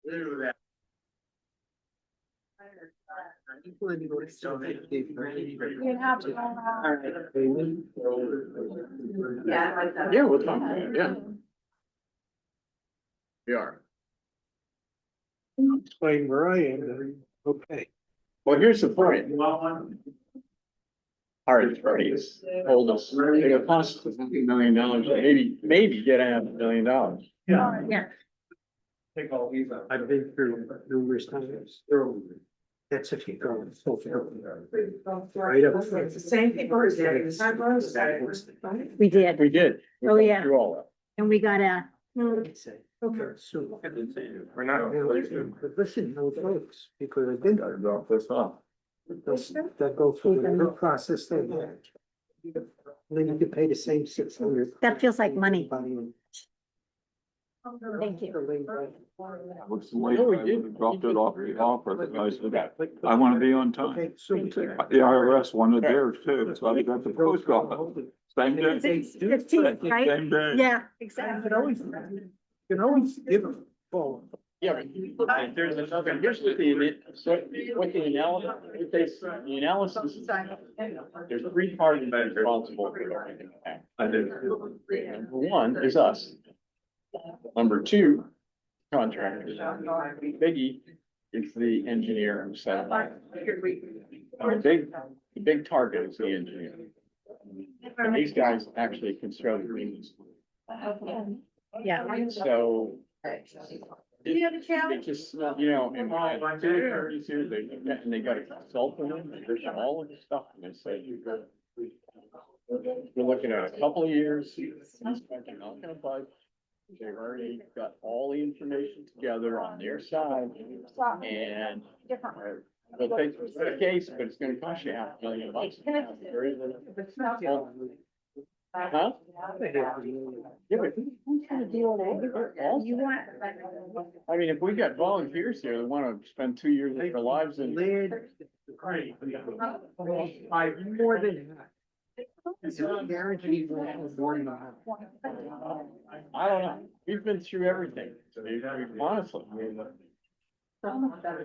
You have to. Yeah, we'll talk about it, yeah. We are. Explain where I am, okay. Well, here's the point. Our attorneys told us it'll cost us $50 million, maybe get $500,000. Yeah. I've been through numerous times. That's if you go. Right up. It's the same people as we did, We did. We Oh, went yeah. through all and we got a. Okay, so. We're not. But listen, no folks, because I did Drop this off. that go through the process then. Then you could pay the same 600. That feels like money. Thank you. Looks like I would've dropped it off the offer, but I said, I wanna be on time. Okay, so. The IRS wanted theirs too, so I got the post office, same day. 15, right? Same day. Yeah, You exactly. can always give them. Well, Yeah, but there's another, here's what the analysis, the analysis, there's three parties responsible for everything. Number one is us. Number two, contractors. Biggie is the engineer who set it up. The big target is the engineer. And these guys actually construct things. Yeah. So. You have a challenge? It just, in my two attorneys here, they got a consultant, there's all of this stuff, and they say, we're looking at a couple of years, not gonna budge. They've already got all the information together on their side, and they'll take the case, but it's gonna cost you $500,000. Very little. Huh? Yeah, but who's gonna deal with it? You want. I mean, if we got volunteers here that wanna spend 2 years of their lives in. more than that. Guaranteed more than that. I don't know, we've been through everything, honestly.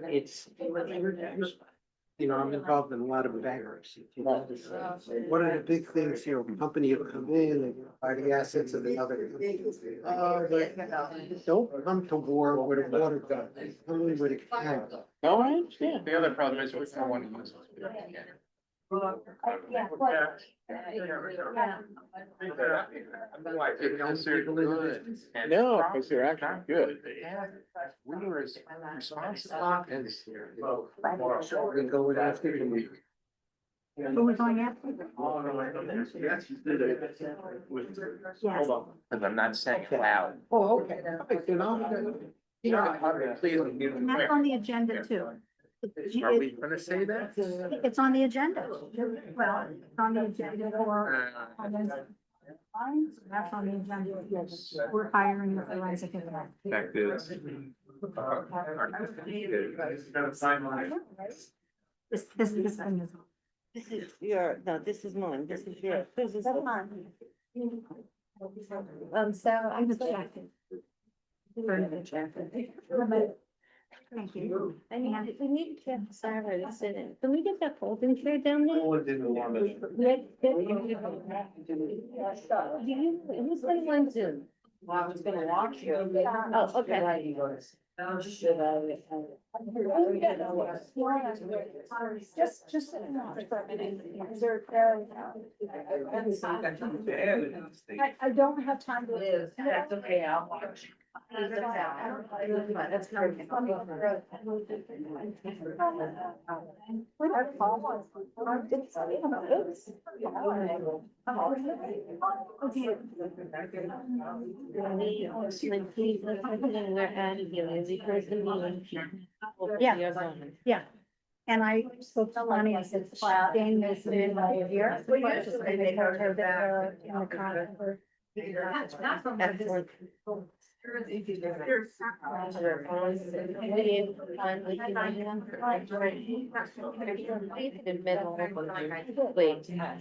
It's, I'm involved in a lot of bankruptcy. One of the big things here, a company will come in and buy the assets of the other. Don't come to war with a water gun, come in with a cannon. No, I understand. The other problem is we don't want to use. No, because they're actually good. We were as responsible as. We go after them. Who we going after? Yes. Because I'm not saying it loud. Oh, okay. Please. And that's on the agenda too. Are we gonna say that? It's on the agenda. Well, it's on the agenda for. That's on the agenda. Yes. We're hiring a forensic examiner. Fact is. This thing is. This is your, no, this is mine, this is your, this is. That's mine. So I'm just checking. Thank you. We need to get Sarah to sit in. Can we get that folding chair down there? Didn't want to. Who's gonna want Zoom? Well, I was gonna watch you. Oh, okay. Should I? Just sit down for a minute. Is there, I don't have time to. Liz, that's okay, I'll watch. That's We're out of here, because the meeting. Yeah. Yeah. And I spoke to Lonnie, I said, Dane is in my ear. Just they told her that they're in the car. Excellent.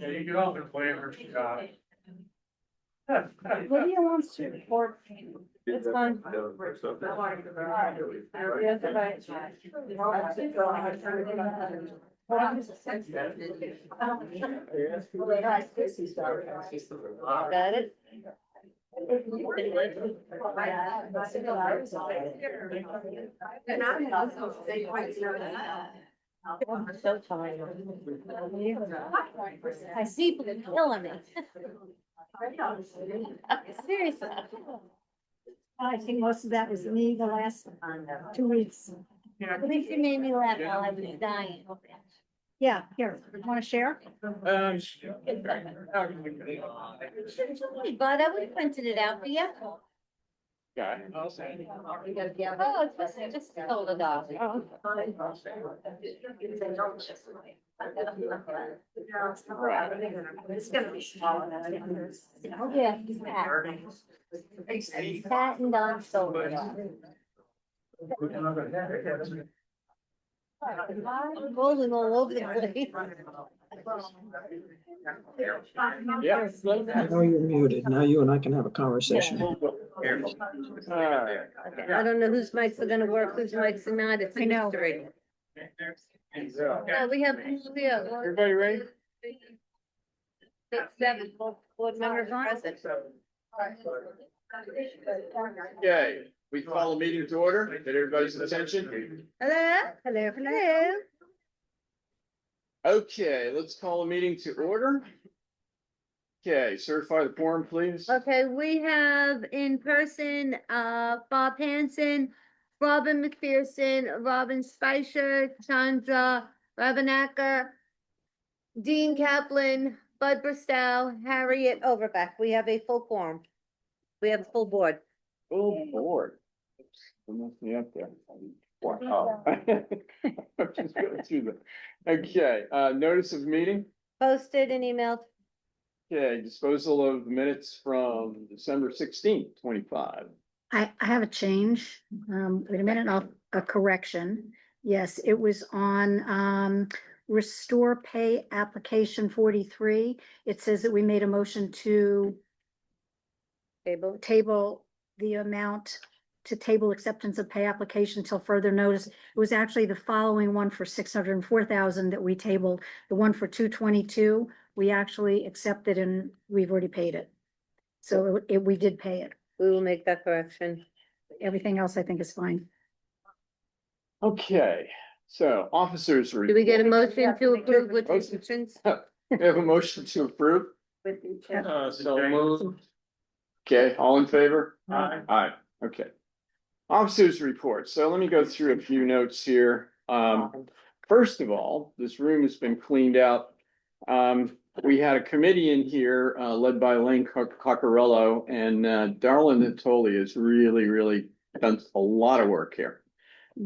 You get off the flavor, Scott. Lydia wants to report. It's fine. Got it? I'm so tired. I see people killing me. Seriously. I think most of that was me the last 2 weeks. At least you made me laugh while I was dying. Yeah, here, want to share? But I would have printed it out for you. Okay. Oh, it's just sold it off. It's gonna be small. Oh, yeah, patent on sold it off. I'm rolling all over the place. Yeah. I know you're muted. Now you and I can have a conversation. Alright. I don't know whose mics are gonna work, whose mics are not, it's a I know. mystery. No, we have, Everybody ready? 6, 7 board members present. Okay, we call the meeting to order. Get everybody's attention. Hello? Hello, hello. Okay, let's call the meeting to order. Okay, certify the quorum, please. Okay, we have in person, Bob Hanson, Robin McPherson, Robin Spicer, Chandra Ravanaka, Dean Kaplan, Bud Bristow, Harriet Overbeck. We have a full quorum. We have a full board. Full board. Must be up there. Wow. I'm just going through the, okay, notice of meeting. Posted and emailed. Okay, disposal of minutes from December 16th, 25. I have a change. Wait a minute, a correction. Yes, it was on, restore pay application 43. It says that we made a motion to table the amount to table acceptance of pay application till further notice. It was actually the following one for 604,000 that we tabled. The one for 222, we actually accepted and we've already paid it. So we did pay it. We will make that correction. Everything else I think is fine. Okay, so officers. Do we get a motion to approve with Motion. restrictions? We have a motion to approve. So moved. Okay, all in favor? Aye. Aye, okay. Officers report. So let me go through a few notes here. First of all, this room has been cleaned out. We had a committee in here, led by Elaine Coccarello, and Darlene Natoli has really done a lot of work here.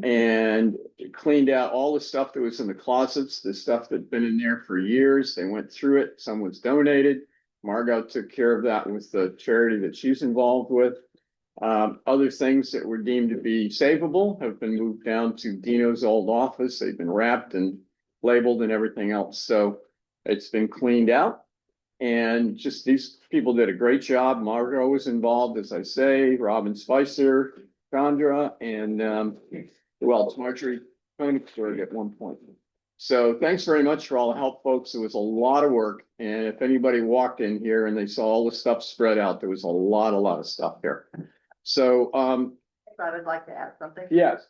And cleaned out all the stuff that was in the closets, the stuff that'd been in there for years. They went through it. Some was donated. Margot took care of that with the charity that she's involved with. Other things that were deemed to be savable have been moved down to Dino's old office. They've been wrapped and labeled and everything else. So it's been cleaned out. And just these people did a great job. Margot was involved, as I say, Robin Spicer, Chandra, and it's Marjorie Koenigsberg at one point. So thanks very much for all the help, folks. It was a lot of work. And if anybody walked in here and they saw all the stuff spread out, there was a lot of stuff here. So, But I'd like to add something. yes.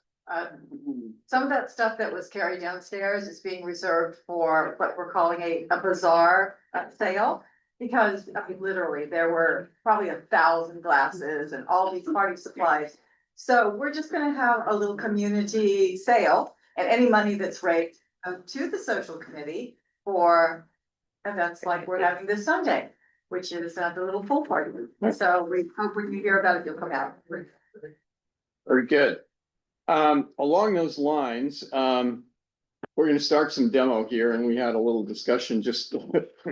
Some of that stuff that was carried downstairs is being reserved for what we're calling a bazaar sale. Because, I mean, literally, there were probably 1,000 glasses and all these party supplies. So we're just gonna have a little community sale, and any money that's raised to the social committee for events like we're having this Sunday, which is the little pool party. So we hope when you hear about it, you'll come out. Very good. Along those lines, we're gonna start some demo here, and we had a little discussion just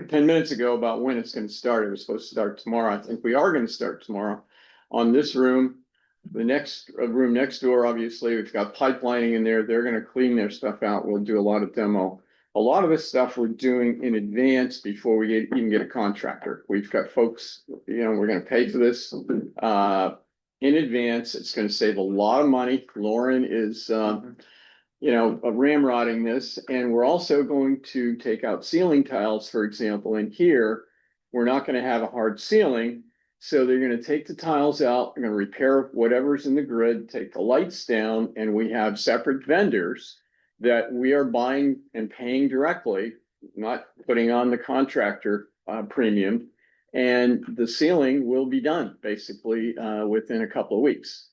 10 minutes ago about when it's gonna start. It was supposed to start tomorrow. I think we are gonna start tomorrow on this room. The next room next door, obviously, we've got pipelining in there. They're gonna clean their stuff out. We'll do a lot of demo. a lot of this stuff we're doing in advance before we even get a contractor. We've got folks, we're gonna pay for this, in advance. It's gonna save a lot of money. Lauren is, ramrodding this, and we're also going to take out ceiling tiles, for example, in here. We're not gonna have a hard ceiling, so they're gonna take the tiles out, they're gonna repair whatever's in the grid, take the lights down, and we have separate vendors that we are buying and paying directly, not putting on the contractor premium. And the ceiling will be done basically within a couple of weeks.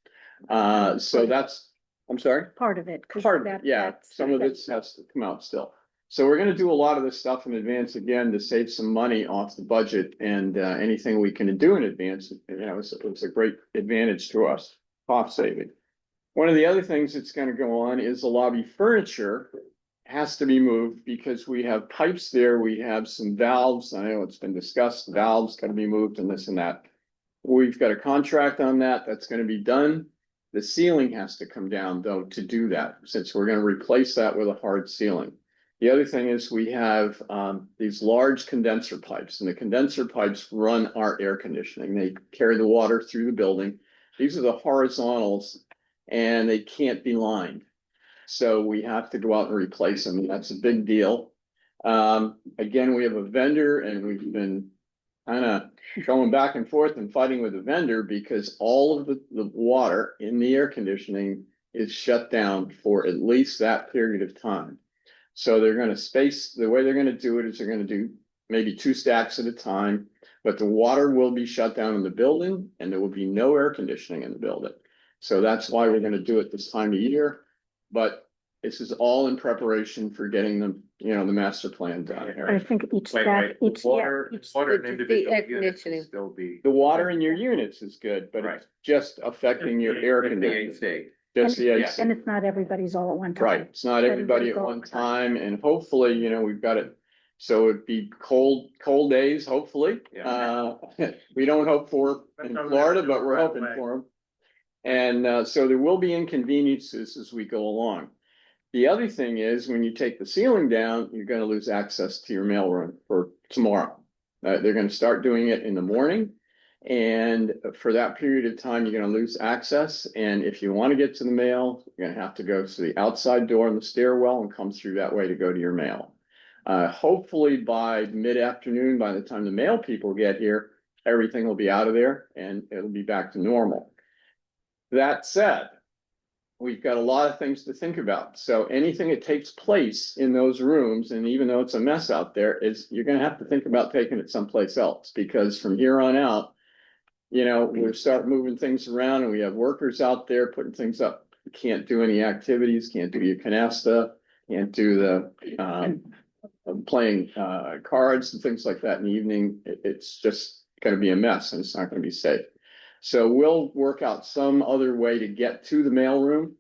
So that's, I'm sorry? Part of it. 'Cause Part of it, that- yeah, that's- some of it has to come out still. So we're gonna do a lot of this stuff in advance again to save some money off the budget, and anything we can do in advance, it's a great advantage to us, cost saving. One of the other things that's gonna go on is the lobby furniture has to be moved because we have pipes there, we have some valves, I know it's been discussed, valves gotta be moved and this and that. We've got a contract on that, that's gonna be done. The ceiling has to come down though to do that, since we're gonna replace that with a hard ceiling. The other thing is we have these large condenser pipes, and the condenser pipes run our air conditioning. They carry the water through the building. These are the horizontals, and they can't be lined. So we have to go out and replace them, and that's a big deal. Again, we have a vendor, and we've been kind of going back and forth and fighting with the vendor because all of the water in the air conditioning is shut down for at least that period of time. So they're gonna the way they're gonna do it is they're gonna do maybe 2 stacks at a time, but the water will be shut down in the building and there will be no air conditioning in the building. So that's why we're gonna do it this time of year, but this is all in preparation for getting the master plan done. I think each stack, each, yeah, Water, each- water in the individual air units conditioning. will still be. The water in your units is good, but Right. it's just affecting your air conditioning, just the AC. and it's not everybody's all at one time. Right, it's not everybody at one time, and hopefully, we've got it, so it'd be cold days, hopefully. We don't hope for in Florida, but we're hoping for them. And so there will be inconveniences as we go along. The other thing is, when you take the ceiling down, you're gonna lose access to your mailroom for tomorrow. They're gonna start doing it in the morning. And for that period of time, you're gonna lose access. And if you wanna get to the mail, you're gonna have to go to the outside door in the stairwell and come through that way to go to your mail. Hopefully by mid-afternoon, by the time the mail people get here, everything will be out of there and it'll be back to normal. That said, we've got a lot of things to think about. So anything that takes place in those rooms, and even though it's a mess out there, you're gonna have to think about taking it someplace else, because from here on out, we start moving things around and we have workers out there putting things up. You can't do any activities, can't do your canasta, can't do the playing cards and things like that in the evening. It's just gonna be a mess and it's not gonna be safe. So we'll work out some other way to get to the mailroom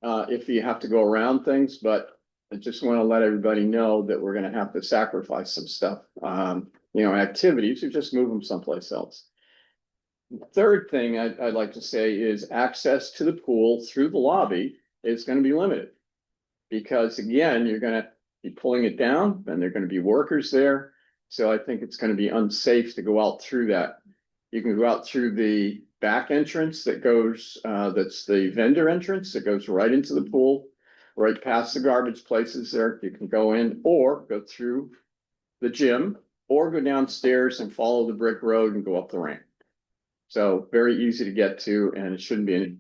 if you have to go around things, but I just want to let everybody know that we're gonna have to sacrifice some stuff. Activities, you just move them someplace else. Third thing I'd like to say is access to the pool through the lobby is gonna be limited. Because again, you're gonna be pulling it down, and there are gonna be workers there. So I think it's gonna be unsafe to go out through that. You can go out through the back entrance that goes, that's the vendor entrance that goes right into the pool, right past the garbage places there. You can go in or go through the gym or go downstairs and follow the brick road and go up the ramp. So very easy to get to, and it shouldn't be any.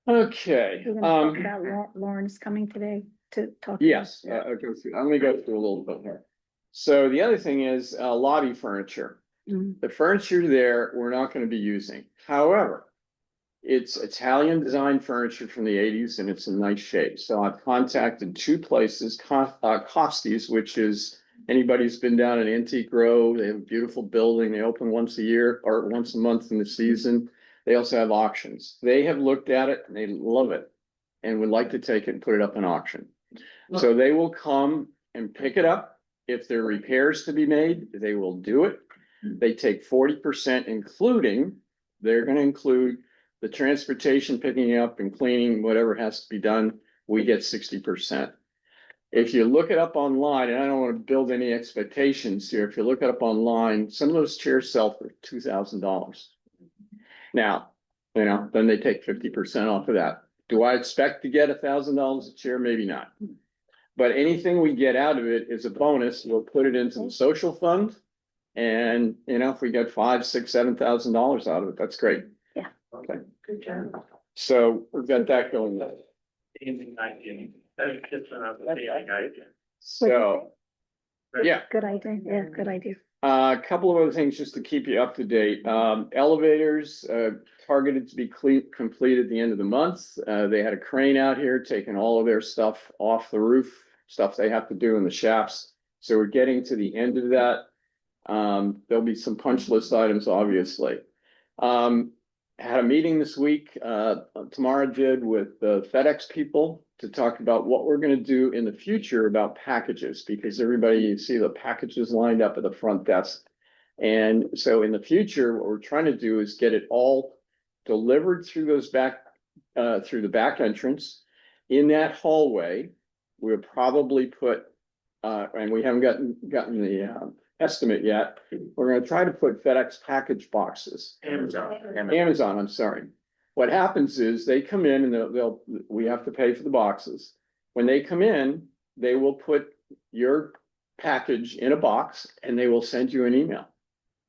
Okay. We're gonna talk about Lauren's coming today to talk. Yes, I'll go through. I'm gonna go through a little bit here. So the other thing is lobby furniture. Mhm. The furniture there, we're not gonna be using. However, it's Italian design furniture from the 80s and it's in nice shape. So I've contacted 2 places, Costi's, which is anybody who's been down at Antique Row. They have a beautiful building. They open once a year or once a month in the season. They also have auctions. They have looked at it and they love it and would like to take it and put it up in auction. So they will come and pick it up. If there are repairs to be made, they will do it. They take 40%, including, they're gonna include the transportation, picking up and cleaning, whatever has to be done. We get 60%. If you look it up online, and I don't want to build any expectations here, if you look it up online, some of those chairs sell for $2,000. Now, then they take 50% off of that. Do I expect to get $1,000 a chair? Maybe not. But anything we get out of it is a bonus. We'll put it into the social fund. And, if we get $5,000, $6,000, $7,000 out of it, that's great. Yeah. Okay. Good job. So we've got that going. So, yeah. Good idea, yeah, good idea. A couple of other things just to keep you up to date. Elevators, targeted to be complete at the end of the month. They had a crane out here taking all of their stuff off the roof, stuff they have to do in the shafts. So we're getting to the end of that. There'll be some punch list items, obviously. Had a meeting this week, Tamara did with the FedEx people to talk about what we're gonna do in the future about packages, because everybody, you see the packages lined up at the front desk. And so in the future, what we're trying to do is get it all delivered through those through the back entrance. In that hallway, we'll probably put, and we haven't gotten the estimate yet. We're gonna try to put FedEx package boxes. Amazon, I'm sorry. What happens is they come in and we have to pay for the boxes. When they come in, they will put your package in a box and they will send you an email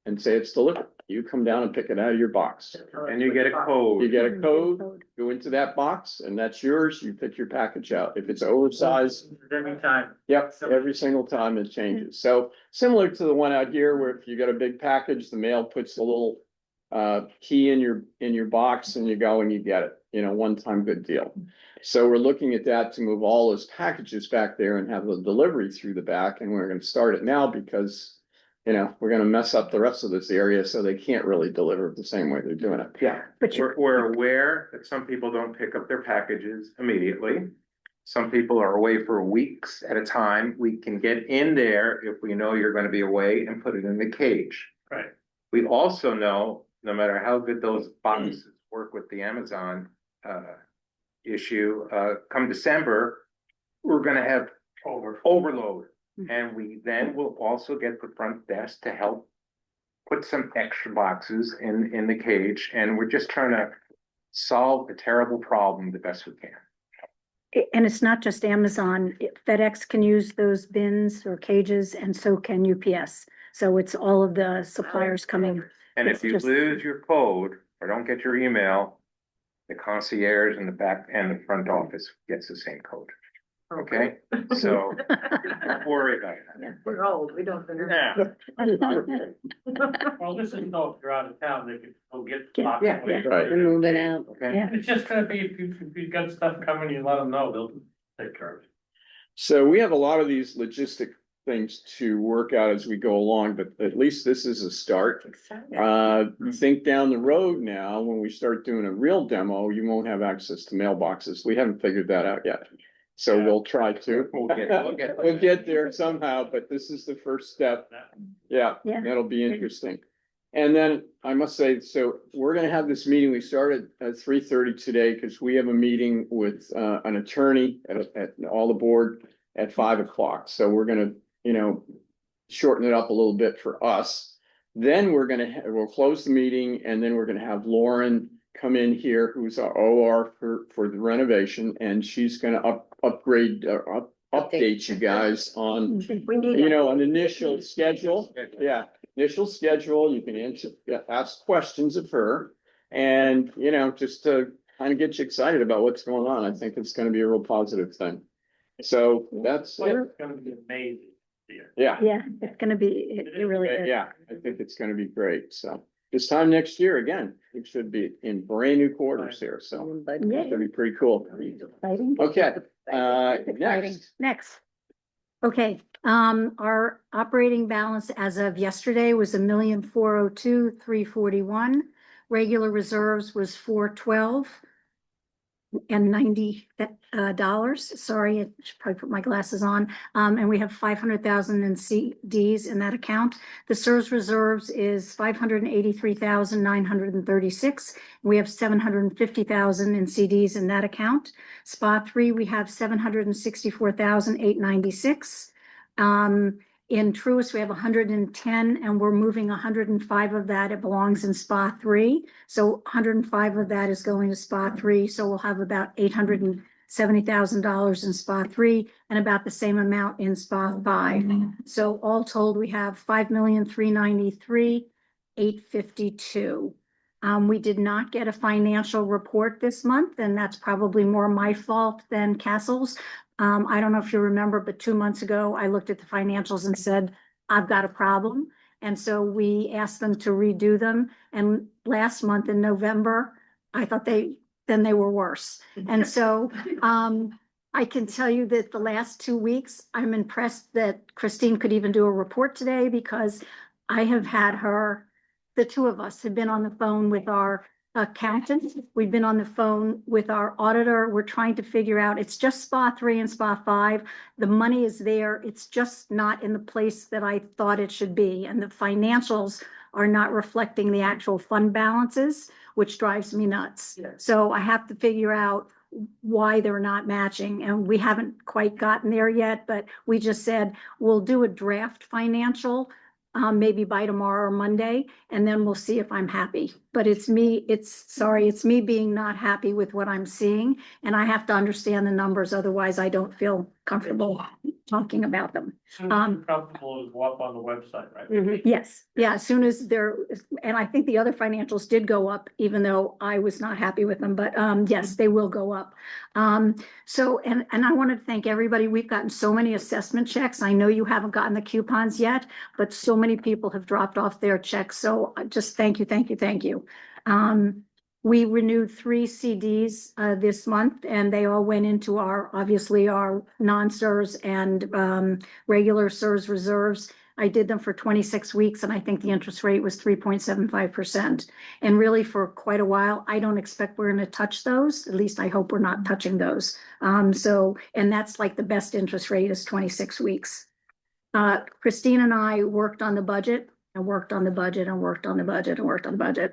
and say it's delivered. You come down and pick it out of your box. And you get a code. You get a code, go into that box and that's yours. You pick your package out. If it's oversized, Every time. yep, every single time it changes. So similar to the one out here where if you got a big package, the mail puts a little key in your box and you go and you get it, one time good deal. So we're looking at that to move all those packages back there and have the delivery through the back. And we're gonna start it now because, we're gonna mess up the rest of this area so they can't really deliver it the same way they're doing it. Yeah, But we're aware that some people don't pick up their packages immediately. Some people are away for weeks at a time. We can get in there if we know you're gonna be away and put it in the cage. Right. We also know, no matter how good those boxes work with the Amazon issue, come December, we're gonna have overload. And we then will also get the front desk to help put some extra boxes in the cage. And we're just trying to solve the terrible problem the best we can. And it's not just Amazon, FedEx can use those bins or cages and so can UPS. So it's all of the suppliers coming. And It's if you just- lose your code or don't get your email, the concierge in the back and the front office gets the same code. Okay, so don't worry about it. We're old, we don't. Yeah. Well, this is no, if you're out of town, they can go get. Yeah, boxes. yeah. Right. Move it out. Okay. Yeah. It's just gonna be, if you've got stuff coming, you let them know, they'll take care of it. So we have a lot of these logistic things to work out as we go along, but at least this is a start. Think down the road now, when we start doing a real demo, you won't have access to mailboxes. We haven't figured that out yet. So we'll try to. We'll get there somehow, but this is the first step. Yeah, Yeah. that'll be interesting. And then I must say, so we're gonna have this meeting. We started at 3:30 today because we have a meeting with an attorney at all the board at 5 o'clock. So we're gonna, shorten it up a little bit for us. Then we'll close the meeting and then we're gonna have Lauren come in here, who's our OR for the renovation, and she's gonna update you guys on, We need. an initial schedule. Yeah, initial schedule. You can ask questions of her and, just to kind of get you excited about what's going on. I think it's gonna be a real positive thing. So that's, It's gonna be amazing. yeah. Yeah, it's gonna be, it really is. Yeah, I think it's gonna be great. So this time next year, again, it should be in brand new quarters here. So Yeah. it'll be pretty cool. Exciting. Okay, Exciting. next. Next. Okay, our operating balance as of yesterday was 1,402,341. Regular reserves was 412. and $90 dollars. Sorry, I should probably put my glasses on. And we have 500,000 in CDs in that account. The SERS reserves is 583,936. We have 750,000 in CDs in that account. SPA 3, we have 764,896. In Truist, we have 110, and we're moving 105 of that. It belongs in SPA 3. So 105 of that is going to SPA 3. So we'll have about $870,000 in SPA 3 and about the same amount in SPA 5. So all told, we have 5,393,852. We did not get a financial report this month, and that's probably more my fault than Castle's. I don't know if you remember, but 2 months ago, I looked at the financials and said, I've got a problem. And so we asked them to redo them. And last month in November, I thought they were worse. And so, I can tell you that the last 2 weeks, I'm impressed that Christine could even do a report today, because I have had her, the two of us have been on the phone with our accountant. We've been on the phone with our auditor. We're trying to figure out, it's just SPA 3 and SPA 5. The money is there. It's just not in the place that I thought it should be. And the financials are not reflecting the actual fund balances, which drives me nuts. So I have to figure out why they're not matching. And we haven't quite gotten there yet, but we just said, we'll do a draft financial maybe by tomorrow or Monday, and then we'll see if I'm happy. But it's me being not happy with what I'm seeing, and I have to understand the numbers, otherwise I don't feel comfortable talking about them. Comfortable is go up on the website, right? Yes, yeah, as soon as and I think the other financials did go up, even though I was not happy with them, but yes, they will go up. So, and I wanted to thank everybody. We've gotten so many assessment checks. I know you haven't gotten the coupons yet, but so many people have dropped off their checks. So just thank you, thank you, thank you. We renewed 3 CDs this month, and they all went into obviously our non-SERS and regular SERS reserves. I did them for 26 weeks, and I think the interest rate was 3.75%. And really, for quite a while, I don't expect we're going to touch those. At least I hope we're not touching those. And that's like the best interest rate is 26 weeks. Christine and I worked on the budget. And worked on the budget and worked on the budget and worked on the budget.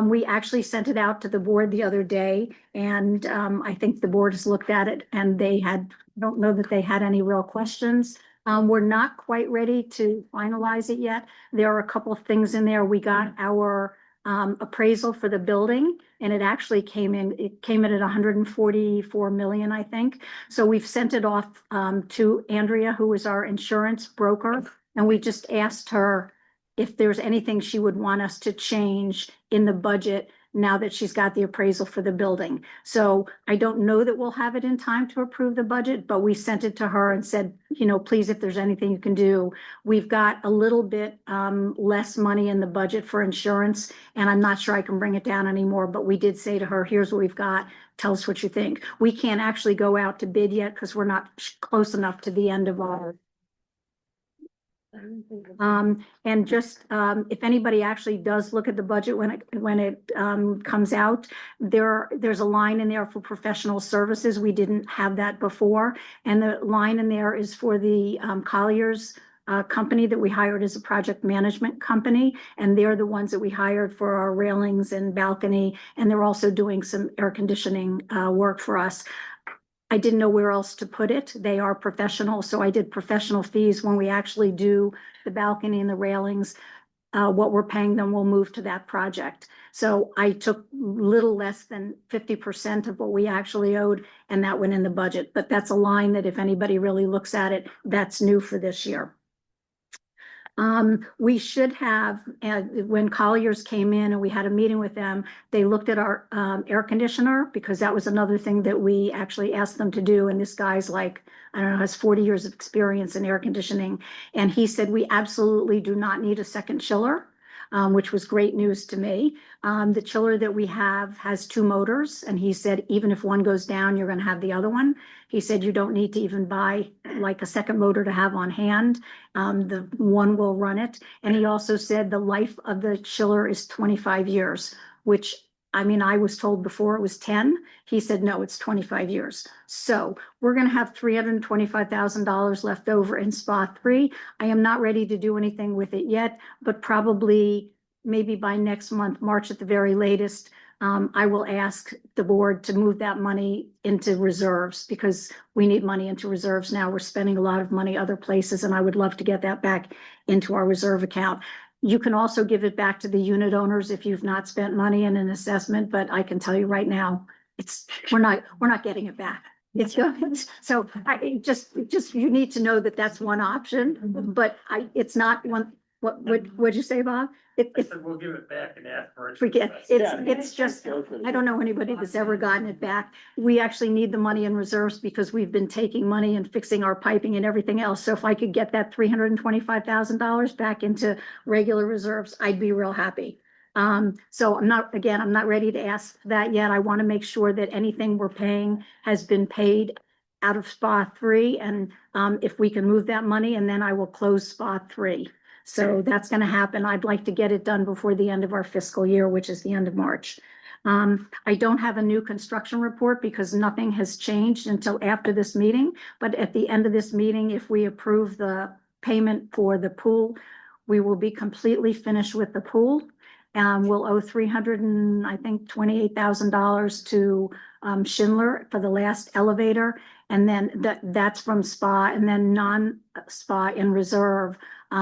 We actually sent it out to the board the other day, and I think the board has looked at it, and I don't know that they had any real questions. We're not quite ready to finalize it yet. There are a couple of things in there. We got our appraisal for the building, and it actually came in at 144 million, I think. So we've sent it off to Andrea, who is our insurance broker. And we just asked her if there's anything she would want us to change in the budget now that she's got the appraisal for the building. So I don't know that we'll have it in time to approve the budget, but we sent it to her and said, please, if there's anything you can do. We've got a little bit less money in the budget for insurance, and I'm not sure I can bring it down anymore, but we did say to her, here's what we've got. Tell us what you think. We can't actually go out to bid yet because we're not close enough to the end of our and just if anybody actually does look at the budget when it comes out, there's a line in there for professional services. We didn't have that before, and the line in there is for the Colliers company that we hired as a project management company, and they're the ones that we hired for our railings and balcony, and they're also doing some air conditioning work for us. I didn't know where else to put it. They are professional, so I did professional fees when we actually do the balcony and the railings. What we're paying them will move to that project. So I took little less than 50% of what we actually owed, and that went in the budget. But that's a line that if anybody really looks at it, that's new for this year. We should have, when Colliers came in and we had a meeting with them, they looked at our air conditioner, because that was another thing that we actually asked them to do. And this guy's like, I don't know, has 40 years of experience in air conditioning. And he said, we absolutely do not need a second chiller, which was great news to me. The chiller that we have has 2 motors. And he said, even if one goes down, you're going to have the other one. He said, you don't need to even buy like a second motor to have on hand. The one will run it. And he also said the life of the chiller is 25 years, which I mean, I was told before it was 10. He said, no, it's 25 years. So we're gonna have $325,000 left over in SPA 3. I am not ready to do anything with it yet, but probably maybe by next month, March at the very latest, I will ask the board to move that money into reserves because we need money into reserves now. We're spending a lot of money other places, and I would love to get that back into our reserve account. You can also give it back to the unit owners if you've not spent money in an assessment, but I can tell you right now, we're not getting it back. It's going, so I just, you need to know that that's one option, but it's not one, what'd you say, Bob? I said we'll give it back and ask for it. Forget, it's just, I don't know anybody that's ever gotten it back. We actually need the money in reserves because we've been taking money and fixing our piping and everything else. So if I could get that $325,000 back into regular reserves, I'd be real happy. So I'm not ready to ask that yet. I want to make sure that anything we're paying has been paid out of SPA 3, and if we can move that money, and then I will close SPA 3. So that's going to happen. I'd like to get it done before the end of our fiscal year, which is the end of March. I don't have a new construction report because nothing has changed until after this meeting. But at the end of this meeting, if we approve the payment for the pool, we will be completely finished with the pool. We'll owe $328,000 to Schindler for the last elevator. And then that's from SPA, and then non-SPA in reserve.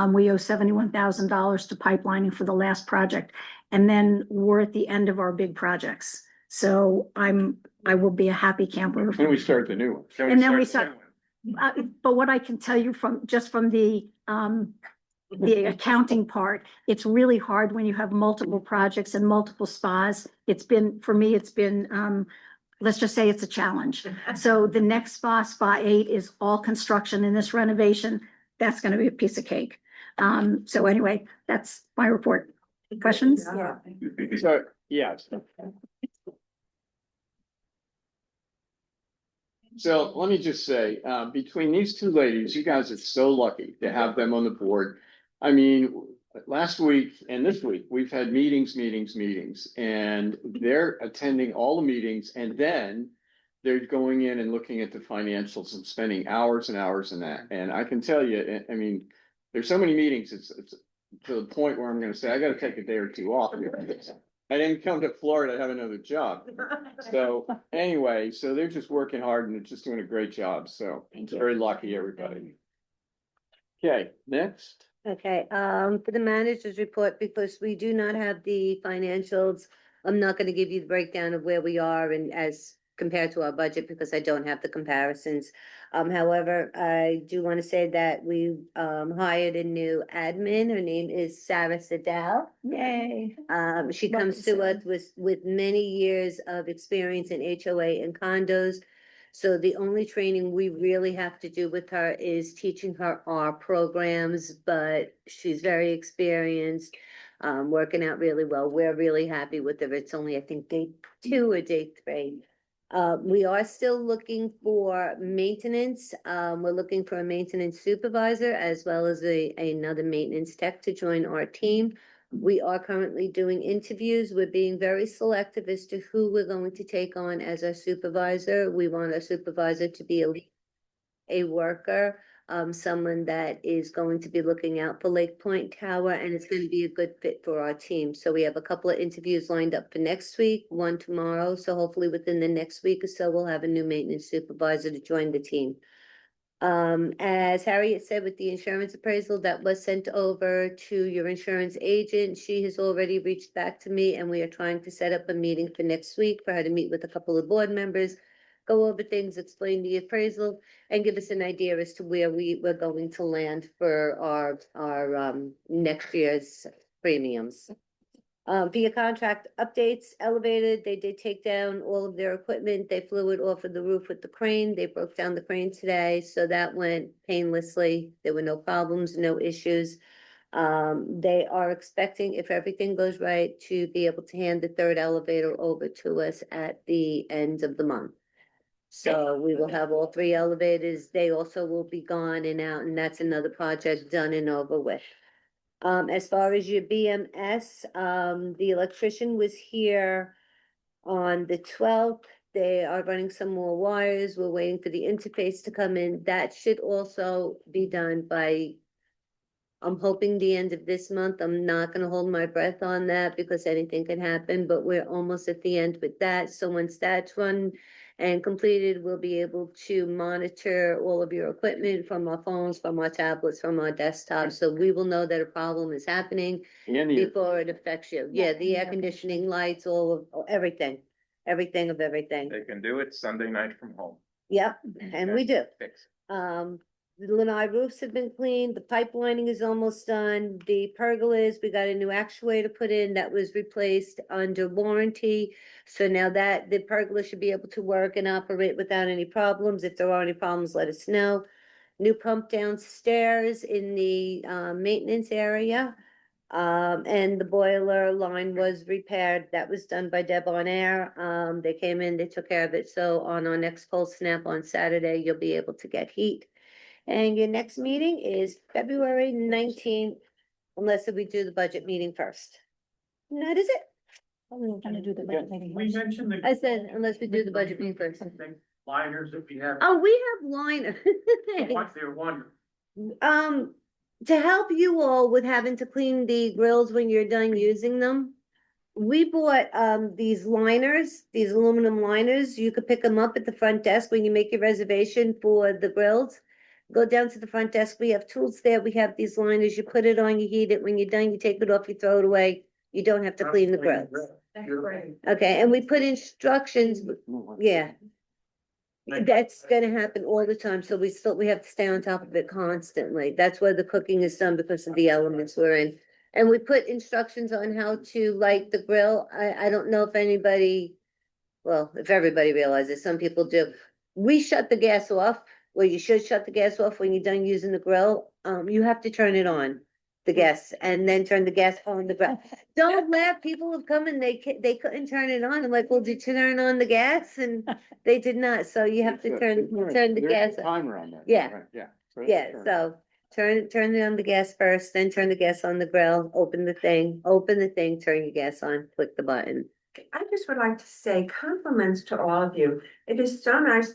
We owe $71,000 to pipelining for the last project. And then we're at the end of our big projects. So I will be a happy camper. Then we start the new one. And then we start, but what I can tell you from the accounting part, it's really hard when you have multiple projects and multiple SPAs. For me, let's just say it's a challenge. So the next SPA 8 is all construction in this renovation. That's going to be a piece of cake. So anyway, that's my report. Questions? So, yes. So let me just say, between these two ladies, you guys are so lucky to have them on the board. I mean, last week and this week, we've had meetings, and they're attending all the meetings, and then they're going in and looking at the financials and spending hours and hours in that. And I can tell you, I mean, there's so many meetings, it's to the point where I'm gonna say, I gotta take a day or two off here. I didn't come to Florida to have another job. So anyway, so they're just working hard and they're just doing a great job. So very lucky, everybody. Okay, next. Okay, for the manager's report, because we do not have the financials, I'm not gonna give you the breakdown of where we are and as compared to our budget because I don't have the comparisons. However, I do want to say that we hired a new admin. Her name is Sarah Sadell. Yay. She Love comes to to us with many years of experience in HOA and condos. So the only training we really have to do with her is teaching her our programs, but she's very experienced, working out really well. We're really happy with her. It's only, I think, day 2 or day 3. We are still looking for maintenance. We're looking for a maintenance supervisor as well as another maintenance tech to join our team. We are currently doing interviews. We're being very selective as to who we're going to take on as our supervisor. We want our supervisor to be a worker, someone that is going to be looking out for Lake Point Tower, and it's going to be a good fit for our team. So we have a couple of interviews lined up for next week, one tomorrow. So hopefully within the next week or so, we'll have a new maintenance supervisor to join the team. As Harriet said, with the insurance appraisal that was sent over to your insurance agent, she has already reached back to me, and we are trying to set up a meeting for next week for her to meet with a couple of board members, go over things, explain the appraisal, and give us an idea as to where we're going to land for our next year's premiums. Via contract updates, elevated, they did take down all of their equipment. They flew it off of the roof with the crane. They broke down the crane today, so that went painlessly. There were no problems, no issues. They are expecting, if everything goes right, to be able to hand the 3rd elevator over to us at the end of the month. So we will have all 3 elevators. They also will be gone and out, and that's another project done and over with. As far as your BMS, the electrician was here On the 12th, they are running some more wires. We're waiting for the interface to come in. That should also be done by, I'm hoping the end of this month. I'm not gonna hold my breath on that because anything can happen, but we're almost at the end with that. So once that's run and completed, we'll be able to monitor all of your equipment from our phones, from our tablets, from our desktops. So we will know that a problem is happening And the, before it affects you. Yeah, the air conditioning, lights, all of, everything, everything of everything. They can do it Sunday night from home. Yep, and we do. Fix The lanai roofs have been cleaned, the pipelining is almost done, the pergolas, we got a new actuator put in that was replaced under warranty. So now that the pergola should be able to work and operate without any problems. If there are any problems, let us know. New pump downstairs in the maintenance area. And the boiler line was repaired. That was done by Deb On Air. They came in, they took care of it. So on our next cold snap on Saturday, you'll be able to get heat. And your next meeting is February 19th, unless we do the budget meeting first. And that is it. We're gonna do the budget meeting We first. mentioned the. I said, unless we do the budget meeting first. Liners that we have. Oh, we have liner. What they're wondering. To help you all with having to clean the grills when you're done using them. We bought, these liners, these aluminum liners. You could pick them up at the front desk when you make your reservation for the grills. Go down to the front desk. We have tools there. We have these liners. You put it on, you heat it. When you're done, you take it off, you throw it away. You don't have to clean the grills. Okay, and we put instructions, yeah. That's gonna happen all the time, so we have to stay on top of it constantly. That's why the cooking is done because of the elements we're in. And we put instructions on how to light the grill. I don't know if anybody, well, if everybody realizes, some people do. We shut the gas off, well, you should shut the gas off when you're done using the grill. You have to turn it on, the gas, and then turn the gas on the grill. Don't laugh, people have come and they couldn't turn it on. I'm like, well, did you turn on the gas? And they did not, so you have to turn the gas. Timer on that. Yeah. Right, yeah. Yeah, so turn it on the gas first, then turn the gas on the grill, open the thing, turn your gas on, click the button. I just would like to say compliments to all of you. It is so nice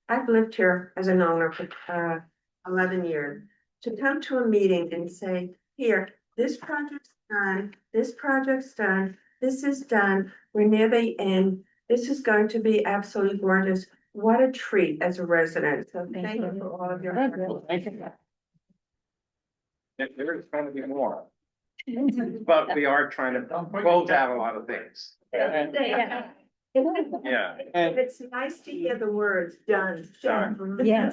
I've lived here as an owner for 11 years. To come to a meeting and say, here, this project's done, this project's done, this is done, we're near the end. This is going to be absolutely gorgeous. What a treat as a resident. So thank you for all of your hard work. Thank you. There's gonna be more, but we are trying to close out a lot of things. Yeah. But it's nice to hear the words done. Done. Yeah.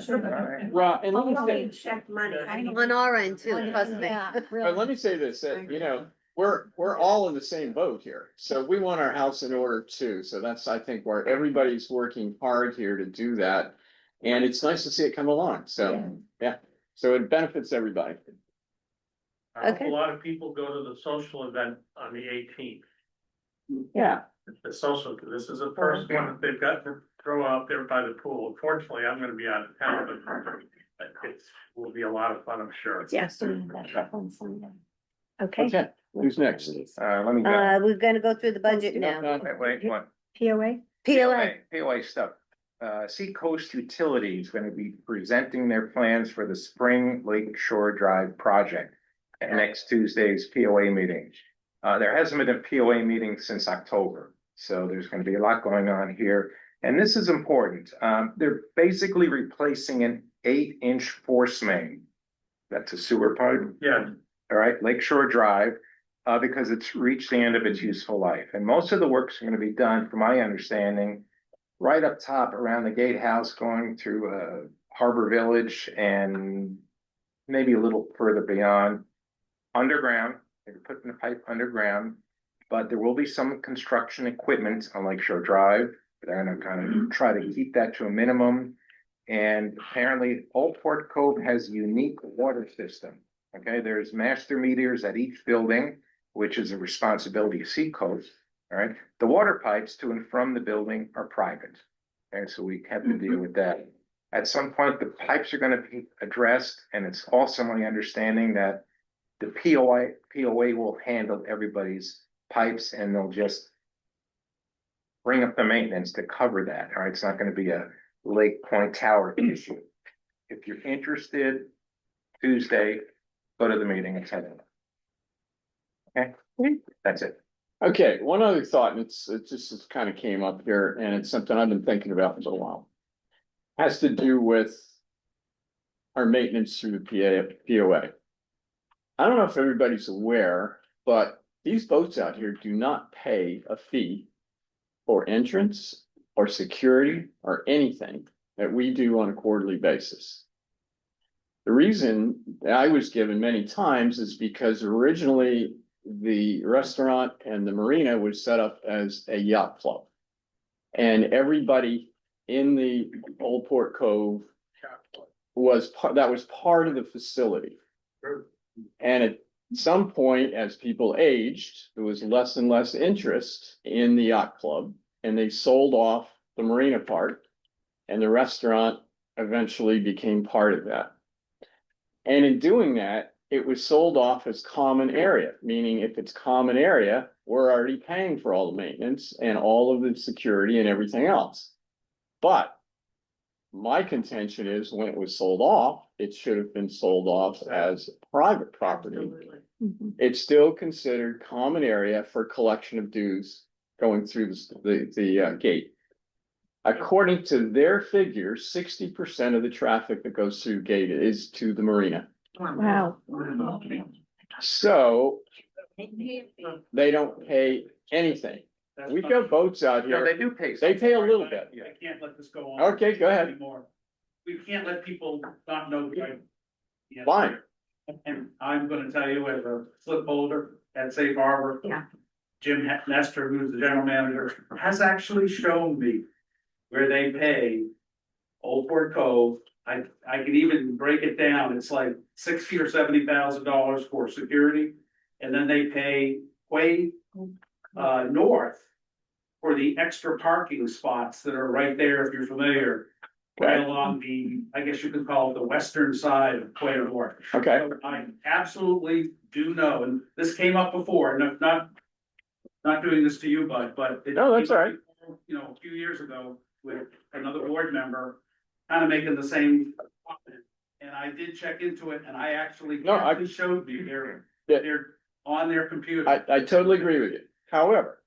Well, and let me say, Check money. On our end too, trust me. but let me say this, that, you know, we're all in the same boat here. So we want our house in order too. So that's, I think, where everybody's working hard here to do that. And it's nice to see it come along. So, yeah, so it benefits everybody. I hope Okay. a lot of people go to the social event on the 18th. Yeah. The social, this is the first one that they've got to throw out there by the pool. Unfortunately, I'm gonna be out of town, but it will be a lot of fun, I'm sure. Yes, on Sunday. Okay, Okay, who's next? Let me go. We're gonna go through the budget now. Wait, what? POA? POA, POA stuff. Seacoast Utilities gonna be presenting their plans for the Spring Lake Shore Drive project at next Tuesday's POA meeting. There hasn't been a POA meeting since October, so there's gonna be a lot going on here. And this is important. They're basically replacing an 8-inch force main. That's a sewer pipe. Yeah, All right, Lakeshore Drive, because it's reached the end of its useful life. And most of the work's gonna be done, from my understanding, right up top around the gatehouse, going through Harbor Village and maybe a little further beyond, underground. They're putting the pipe underground, but there will be some construction equipment on Lakeshore Drive. They're gonna kind of try to keep that to a minimum. And apparently Old Port Cove has a unique water system. Okay, there's master meters at each building, which is a responsibility of Seacoast. All right, the water pipes to and from the building are private. And so we have to deal with that. At some point, the pipes are gonna be addressed, and it's also my understanding that the POA will handle everybody's pipes, and they'll just bring up the maintenance to cover that, all right? It's not gonna be a Lake Point Tower issue. If you're interested, Tuesday, go to the meeting at 7. Okay, that's it. Okay, one other thought, and it just kind of came up here, and it's something I've been thinking about for a little while. Has to do with our maintenance through the POA. I don't know if everybody's aware, but these boats out here do not pay a fee for entrance or security or anything that we do on a quarterly basis. The reason that I was given many times is because originally the restaurant and the marina was set up as a yacht club. And everybody in the Old Port Cove that was part of the facility. And at some point, as people aged, there was less and less interest in the yacht club, and they sold off the marina part, and the restaurant eventually became part of that. And in doing that, it was sold off as common area, meaning if it's common area, we're already paying for all the maintenance and all of the security and everything else. But my contention is when it was sold off, it should have been sold off as private property. It's still considered common area for collection of dues going through the gate. According to their figures, 60% of the traffic that goes through gate is to the marina. Wow. So they don't pay anything. We've got boats out No, here. they do pay. They pay a little bit. I can't let this go on. Okay, go ahead. Anymore. We can't let people not know. Fine. And I'm gonna tell you as a slip holder at Safe Harbor. Yeah. Jim Nestor, who's the general manager, has actually shown me where they pay Old Port Cove. I can even break it down. It's like $60,000 or $70,000 for security. And then they pay way north for the extra parking spots that are right there, if you're familiar. Right along the, I guess you could call it the western side of Quail North. Okay. So I absolutely do know, and this came up before, not doing this to you, Bud, but. No, that's all right. You know, a few years ago with another board member, kind of making the same comment. And I did check into it, and I actually showed me they're on their computer. I totally agree with you. However,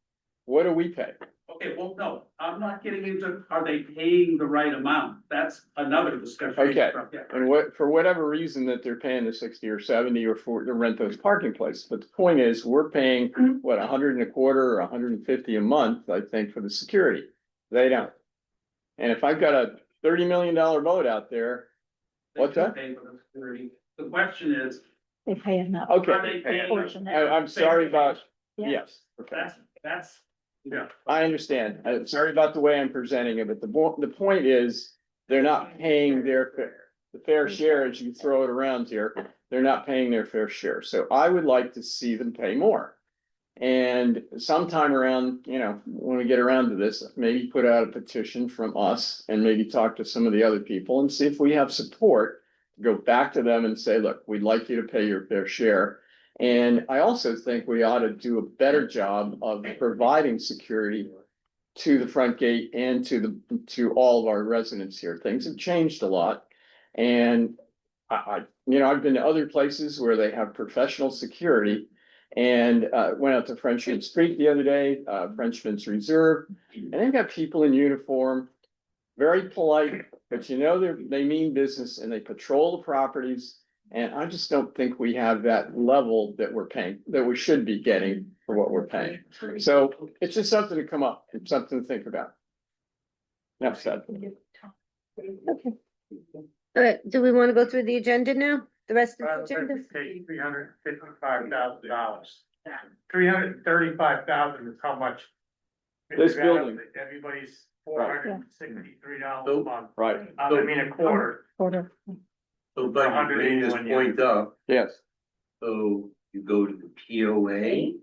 what do we pay? Okay, well, no, I'm not getting into, are they paying the right amount? That's another discussion. Okay. Yeah. And for whatever reason that they're paying the 60 or 70 or to rent those parking places. But the point is, we're paying what, 125 or 150 a month, I think, for the security. They don't. And if I've got a $30 million boat out there, They what's do that? pay for the security. The question is, They pay enough. Okay. are they paying? Portion. I'm sorry about, Yeah. yes. Okay. That's, yeah. I understand. I'm sorry about the way I'm presenting it, but the point is, they're not paying their fair share as you throw it around here. They're not paying their fair share. So I would like to see them pay more. And sometime around, when we get around to this, maybe put out a petition from us and maybe talk to some of the other people and see if we have support. Go back to them and say, look, we'd like you to pay your fair share. And I also think we ought to do a better job of providing security to the front gate and to all of our residents here. Things have changed a lot. And I've been to other places where they have professional security, and went out to Frenchman Street the other day, Frenchman's Reserve, and they've got people in uniform, very polite, but they mean business and they patrol the properties. And I just don't think we have that level that we're paying, that we should be getting for what we're paying. So it's just something to come up, and something to think about. Enough said. Okay. All right, do we want to go through the agenda now? The rest of the agenda? Pay $355,000. $335,000 is how much. This building. Everybody's Right. $463 a month. Right, A quarter. Quarter. So, but you bring this point up, yes. so you go to the POA,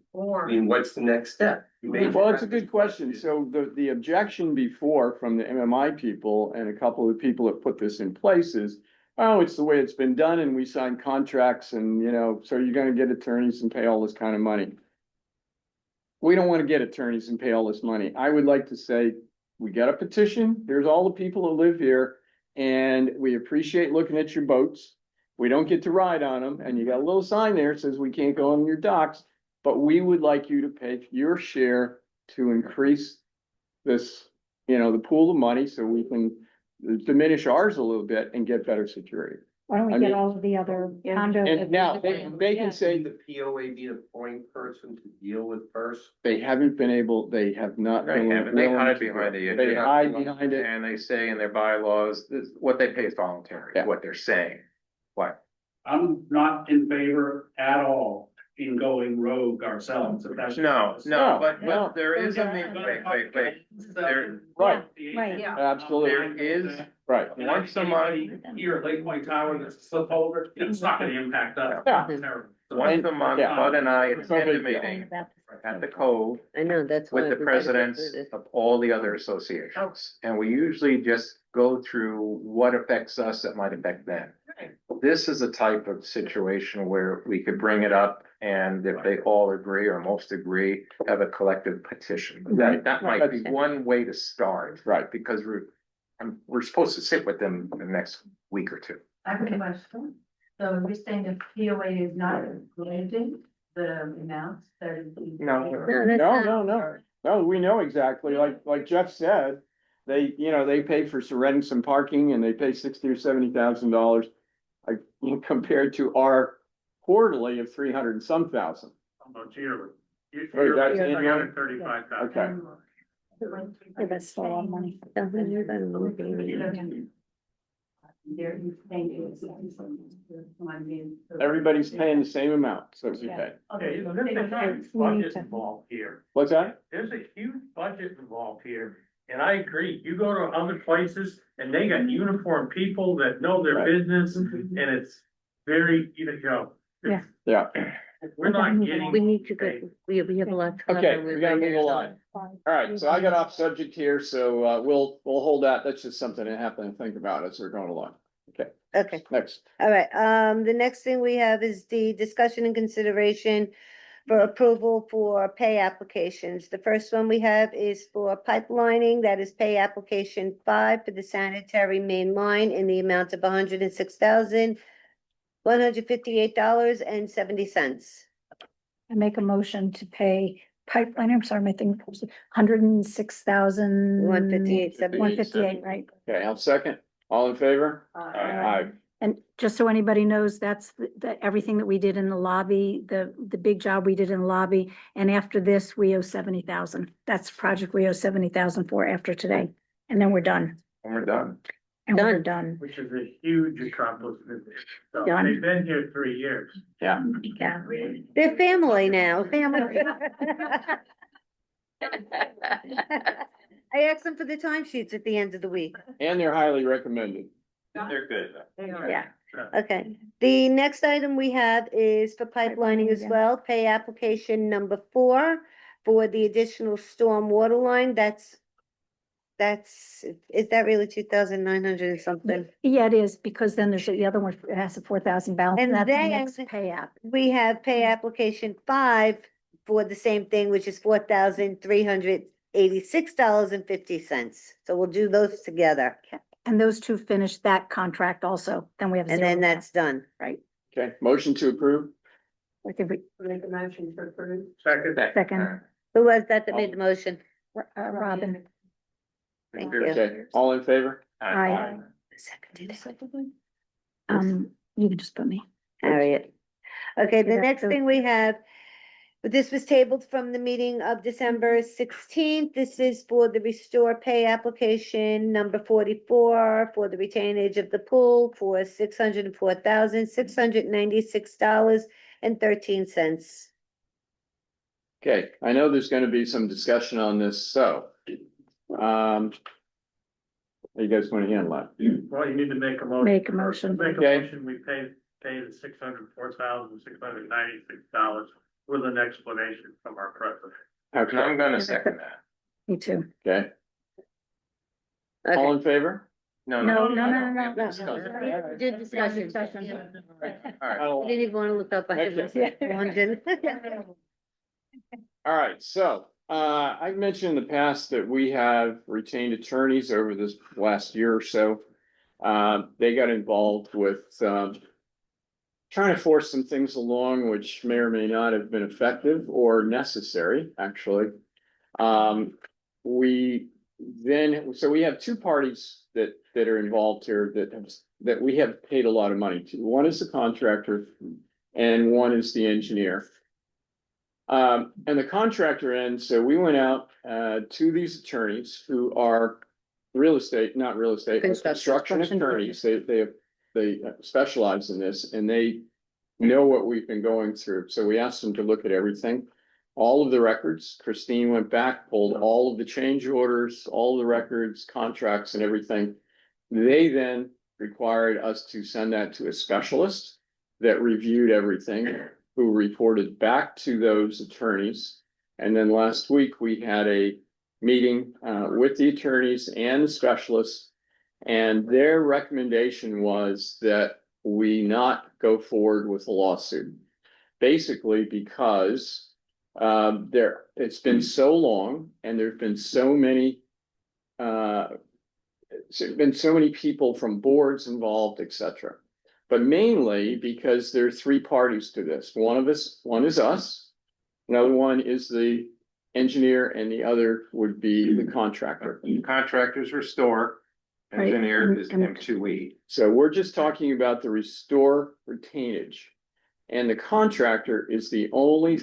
I mean, what's the next step? You made- Well, it's a good question. So the objection before from the MMI people and a couple of people that put this in place is, oh, it's the way it's been done and we sign contracts and, so you're gonna get attorneys and pay all this kind of money. we don't wanna get attorneys and pay all this money. I would like to say, we got a petition, here's all the people that live here, and we appreciate looking at your boats. We don't get to ride on them, and you got a little sign there that says we can't go on your docks, but we would like you to pay your share to increase this, the pool of money, so we can diminish ours a little bit and get better security. Why don't I we mean- get all of the other condo? And now, they can say The POA be the point person to deal with first. they haven't been able, they have not. They been haven't, they willing hide to- behind the. They hide behind it. And they say in their bylaws, this, what they pay is voluntary, Yeah. what they're saying. What? I'm not in favor at all in going rogue ourselves, if that's. No, No, but no. there is a, wait, there, Right. Right. Yeah. Absolutely, there is, right. And once a month, here at Lake Point Tower, that's a slip over, it's not gonna impact us. Yeah. It's terrible. once a month, Yeah. Bud and I It's no attend a big deal. meeting at the Cove I know, that's why. with the we gotta get presidents through this. of all the other associations. And we usually just go through what affects us that might affect them. This is a type of situation where we could bring it up, and if they all agree or most agree, have a collective petition. That might be one way to start. Right. Because we're supposed to sit with them the next week or two. I have a question. So you're saying the POA is not including the amounts that is. No. No, that's No, not- no, we know exactly, like Jeff said, they pay for renting some parking and they pay $60,000 or $70,000. Like, compared to our quarterly of 300 and some thousand. About yearly. Right, that's annual? 335,000. Okay. Yeah, that's still a lot of money. Everybody's paying the same amount, so we pay. Okay, so there's a huge budget involved here. What's that? There's a huge budget involved here. And I agree, you go to other places and they got uniformed people that know their Right. business and it's very, Yeah. Yeah, We're not getting. We need to go, we have a lot. to cover okay, with we gotta right move here, so- along. All right, so I got off subject here, so we'll hold that. That's just something to happen to think about as we're going along. Okay, Next. all right, the next thing we have is the discussion and consideration for approval for pay applications. The first one we have is for pipelining, that is pay application 5 for the sanitary main line in the amount of $106,158.70. I make a motion to pay pipeline, I'm sorry, my thing, $106,000. 158.70. 158, right? Okay, I'll second. All in favor? Aye. And just so anybody knows, that's everything that we did in the lobby, the big job we did in the lobby. And after this, we owe 70,000. That's the project we owe 70,000 for after today. And then we're done. And we're done. And we're done. Which is a huge accomplishment. So Done. they've been here 3 years. Yeah. Yeah. They're family now. Family. I asked them for the timesheets at the end of the week. And they're highly recommended. They're good. Yeah. Okay, the next item we have is for pipelining as again. well, pay application number 4 for the additional storm water line, is that really 2,900 and something? Yeah, it is, because then there's the other one, it has a 4,000 balance, And and that's the then- next pay app. We have pay application 5 for the same thing, which is $4,386.50. So we'll do those together, And those two finish that contract also, then we have. and zero then left, that's done. Right. Okay, motion to approve? I think we, Make a motion for approve. Second. second, Who was that made the motion? Robin. Thank you. Okay, all in favor? Aye. Seconded. You can just put me. Harriet. Okay, the that's next the- thing we have, but this was tabled from the meeting of December 16th. This is for the restore pay application number 44 for the retainage of the pool for $604,696.13. Okay, I know there's gonna be some discussion on this, so. How you guys wanna handle that? Well, you need to make a motion. Make a motion. Make a Okay. motion, we pay the $604,696 with an explanation from our president. And Okay, I'm gonna second that. Me too. okay, all Okay, in favor? No, no, no, no, no. Good discussion. All right. I didn't even want to look up. I Okay. was wondering. All All right, so, I've mentioned in the past that we have retained attorneys over this last year or so. They got involved with, trying to force some things along, which may or may not have been effective or necessary, actually. We then, so we have two parties that are involved here that we have paid a lot of money to. One is the contractor and one is the engineer. And the contractor end, so we went out to these attorneys who are not real estate, but construction attorneys. They specialize in this and they know what we've been going through. So we asked them to look at everything, all of the records. Christine went back, pulled all of the change orders, all of the records, contracts and everything. They then required us to send that to a specialist that reviewed everything, who reported back to those attorneys. And then last week we had a meeting with the attorneys and the specialists. And their recommendation was that we not go forward with a lawsuit. Basically because it's been so long and there've been so many people from boards involved, etc. But mainly because there are three parties to this. One is us, another one is the engineer, and the other would be the contractor. Contractors restore, Right, engineer is and- M2E. So we're just talking about the restore retainage. And the contractor is the only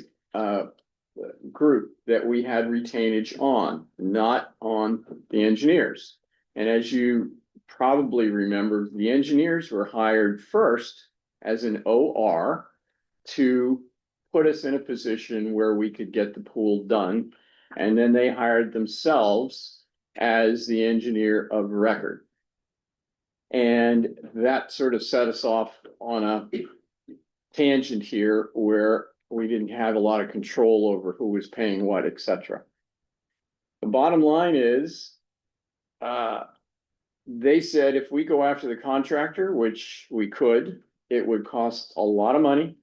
group that we had retainage on, not on the engineers. And as you probably remember, the engineers were hired first as an OR to put us in a position where we could get the pool done. And then they hired themselves as the engineer of record. And that sort of set us off on a tangent here where we didn't have a lot of control over who was paying what, etc. The bottom line is, they said if we go after the contractor, which we could, it would cost a lot of money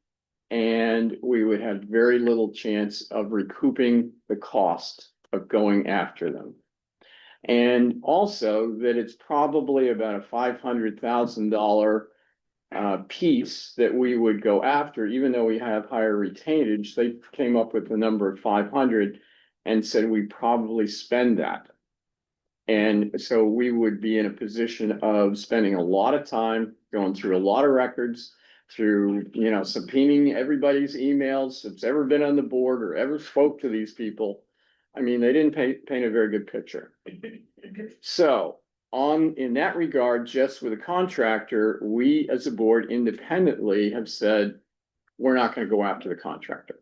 and we would have very little chance of recouping the cost of going after them. And also that it's probably about a $500,000 piece that we would go after, even though we have higher retainage. They came up with the number of 500 and said we probably spend that. And so we would be in a position of spending a lot of time going through a lot of records, through, subpoenaing everybody's emails that's ever been on the board or ever spoke to these people. I mean, they didn't paint a very good picture. So in that regard, just with a contractor, we as a board independently have said, we're not going to go after the contractor.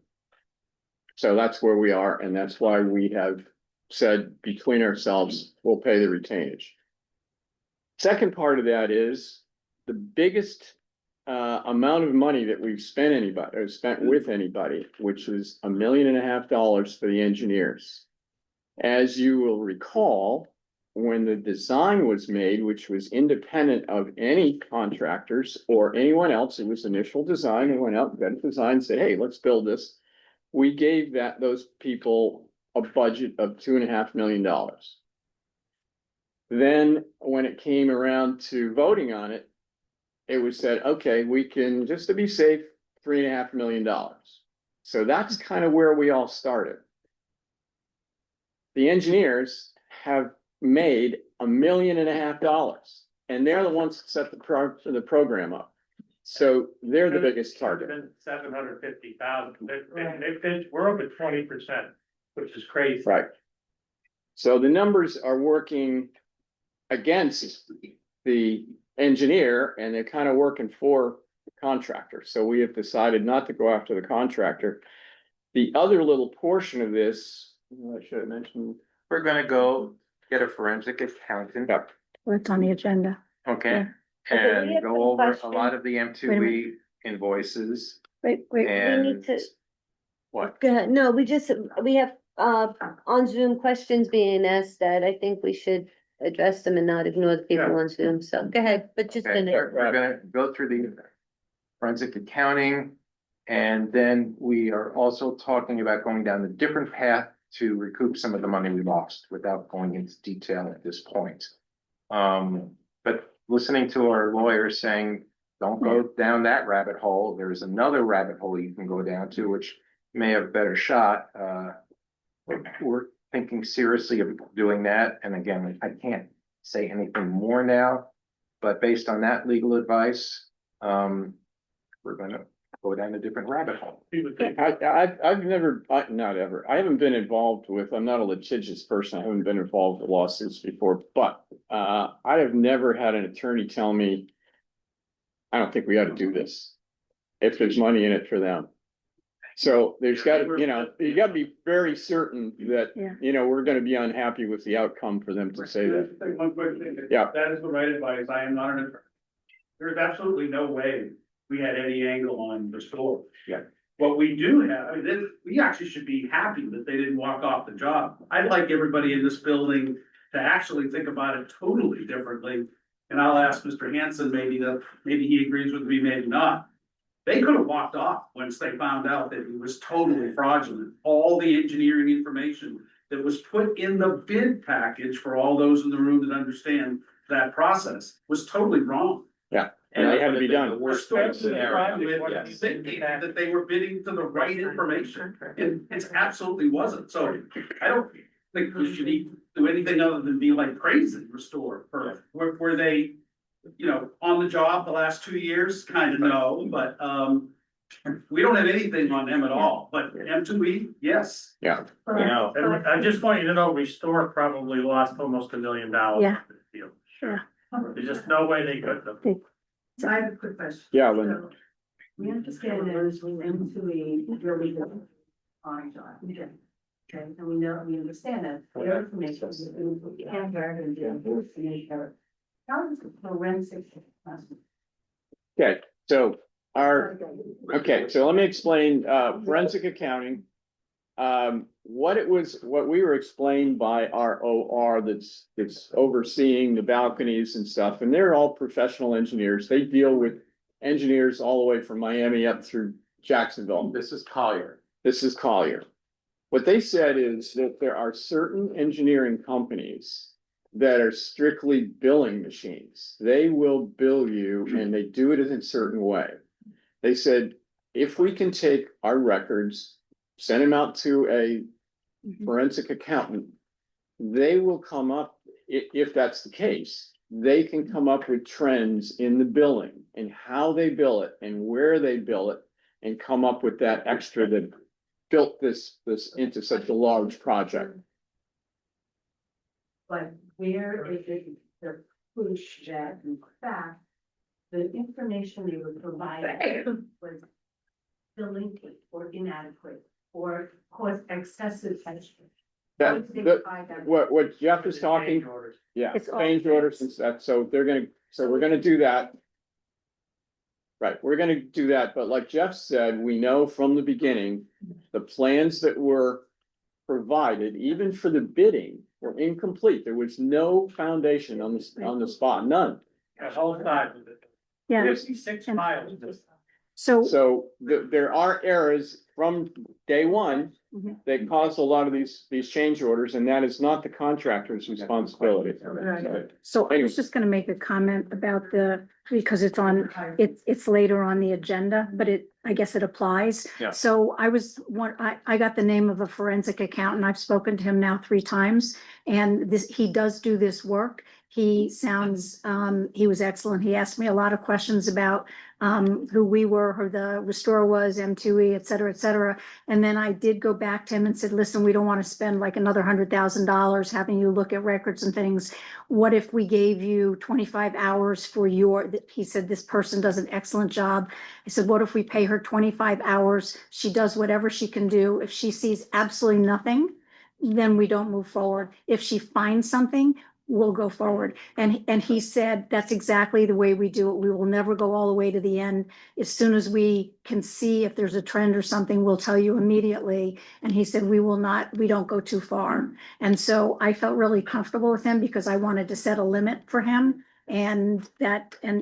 So that's where we are. And that's why we have said between ourselves, we'll pay the retainage. Second part of that is the biggest amount of money that we've spent with anybody, which is $1.5 million for the engineers. As you will recall, when the design was made, which was independent of any contractors or anyone else, it was initial design. They went out and got a design and said, hey, let's build this. We gave those people a budget of $2.5 million. Then when it came around to voting on it, it was said, okay, we can, just to be safe, $3.5 million. So that's kind of where we all started. The engineers have made $1.5 million, and they're the ones that set the program up. So they're the biggest target. 750,000. We're over 20%, which is crazy. Right. So the numbers are working against the engineer and they're kind of working for the contractor. So we have decided not to go after the contractor. The other little portion of this, I should have mentioned. We're gonna go get a forensic accountant. Yep. Well, it's on the agenda. Okay, Okay, we and have go some over a questions. lot of the Wait a M2E invoices Wait, We and. need to, What? go ahead. No, we have on Zoom questions being asked that I think we should address them and not ignore the people on Zoom. So go ahead, but just Okay, finish. we're gonna go through the forensic accounting And then we are also talking about going down a different path to recoup some of the money we lost without going into detail at this point. But listening to our lawyers saying, don't go down that rabbit hole, there's another rabbit hole you can go down to, which may have a better shot. We're thinking seriously of doing that. And again, I can't say anything more now, but based on that legal advice, we're gonna go down a different rabbit hole. I've never, not ever, I haven't been involved with, I'm not a litigious person, I haven't been involved with lawsuits before, but I have never had an attorney tell me, I don't think we ought to do this, if there's money in it for them. So there's got to, you got to be very certain that, Yeah. We're going to be unhappy with the outcome for them to say that. One quick thing. Yeah. That is the right advice. I am not an attorney. There's absolutely no way we had any angle on the store. Yeah. What we do have, we actually should be happy that they didn't walk off the job. I'd like everybody in this building to actually think about it totally differently. And I'll ask Mr. Hanson, maybe he agrees with me, maybe not. They could have walked off once they found out that it was totally fraudulent. All the engineering information that was put in the bid package for all those in the room that understand that process was totally wrong. Yeah. And they had to be done. We're still thinking that they were bidding to the right information. It absolutely wasn't. So I don't think we should do anything other than be like crazy restore. Were they, on the job the last 2 years? Kind of no, but we don't have anything on them at all, but M2E, yes. Yeah. And I just want you to know, Restore probably lost almost $1 million. Yeah. Deal. Sure. There's just no way they could have. I have a quick question. Yeah, Linda. So, we understand that M2E really does fine job. We do. Okay, and we understand that. The information is we can't hear it and do it. How does the forensic? Okay, so so let me explain, forensic accounting. What we were explained by our OR that's overseeing the balconies and stuff, and they're all professional engineers. They deal with engineers all the way from Miami up through Jacksonville. This is Collier. This is Collier. What they said is that there are certain engineering companies that are strictly billing machines. They will bill you and they do it in a certain way. They said, if we can take our records, send them out to a forensic accountant, they will come up, if that's the case, they can come up with trends in the billing and how they bill it and where they bill it and come up with that extra that built this into such a large project. But where is it the push that in fact, the information they were providing was delinquent or inadequate or caused excessive tension? What Jeff is talking, yeah, It's all- change orders and stuff, so we're gonna do that. Right, we're gonna do that, but like Jeff said, we know from the beginning, the plans that were provided, even for the bidding, were incomplete. There was no foundation on the spot, none. The whole time. Yeah. 56 miles. So, There are errors from day one Mhm. that caused a lot of these change orders, and that is not the contractor's responsibility. so I was just gonna make a comment about because it's later on the agenda, but I guess it applies. Yeah. So I got the name of a forensic accountant. I've spoken to him now 3 times. And he does do this work. He was excellent. He asked me a lot of questions about who we were, who the Restore was, M2E, et cetera, et cetera. And then I did go back to him and said, listen, we don't want to spend like another $100,000 having you look at records and things. What if we gave you 25 hours for he said, this person does an excellent job. I said, what if we pay her 25 hours? She does whatever she can do. If she sees absolutely nothing, then we don't move forward. If she finds something, we'll go forward. And he said, that's exactly the way we do it. We will never go all the way to the end. As soon as we can see if there's a trend or something, we'll tell you immediately. And he said, we don't go too far. And so I felt really comfortable with him because I wanted to set a limit for him. And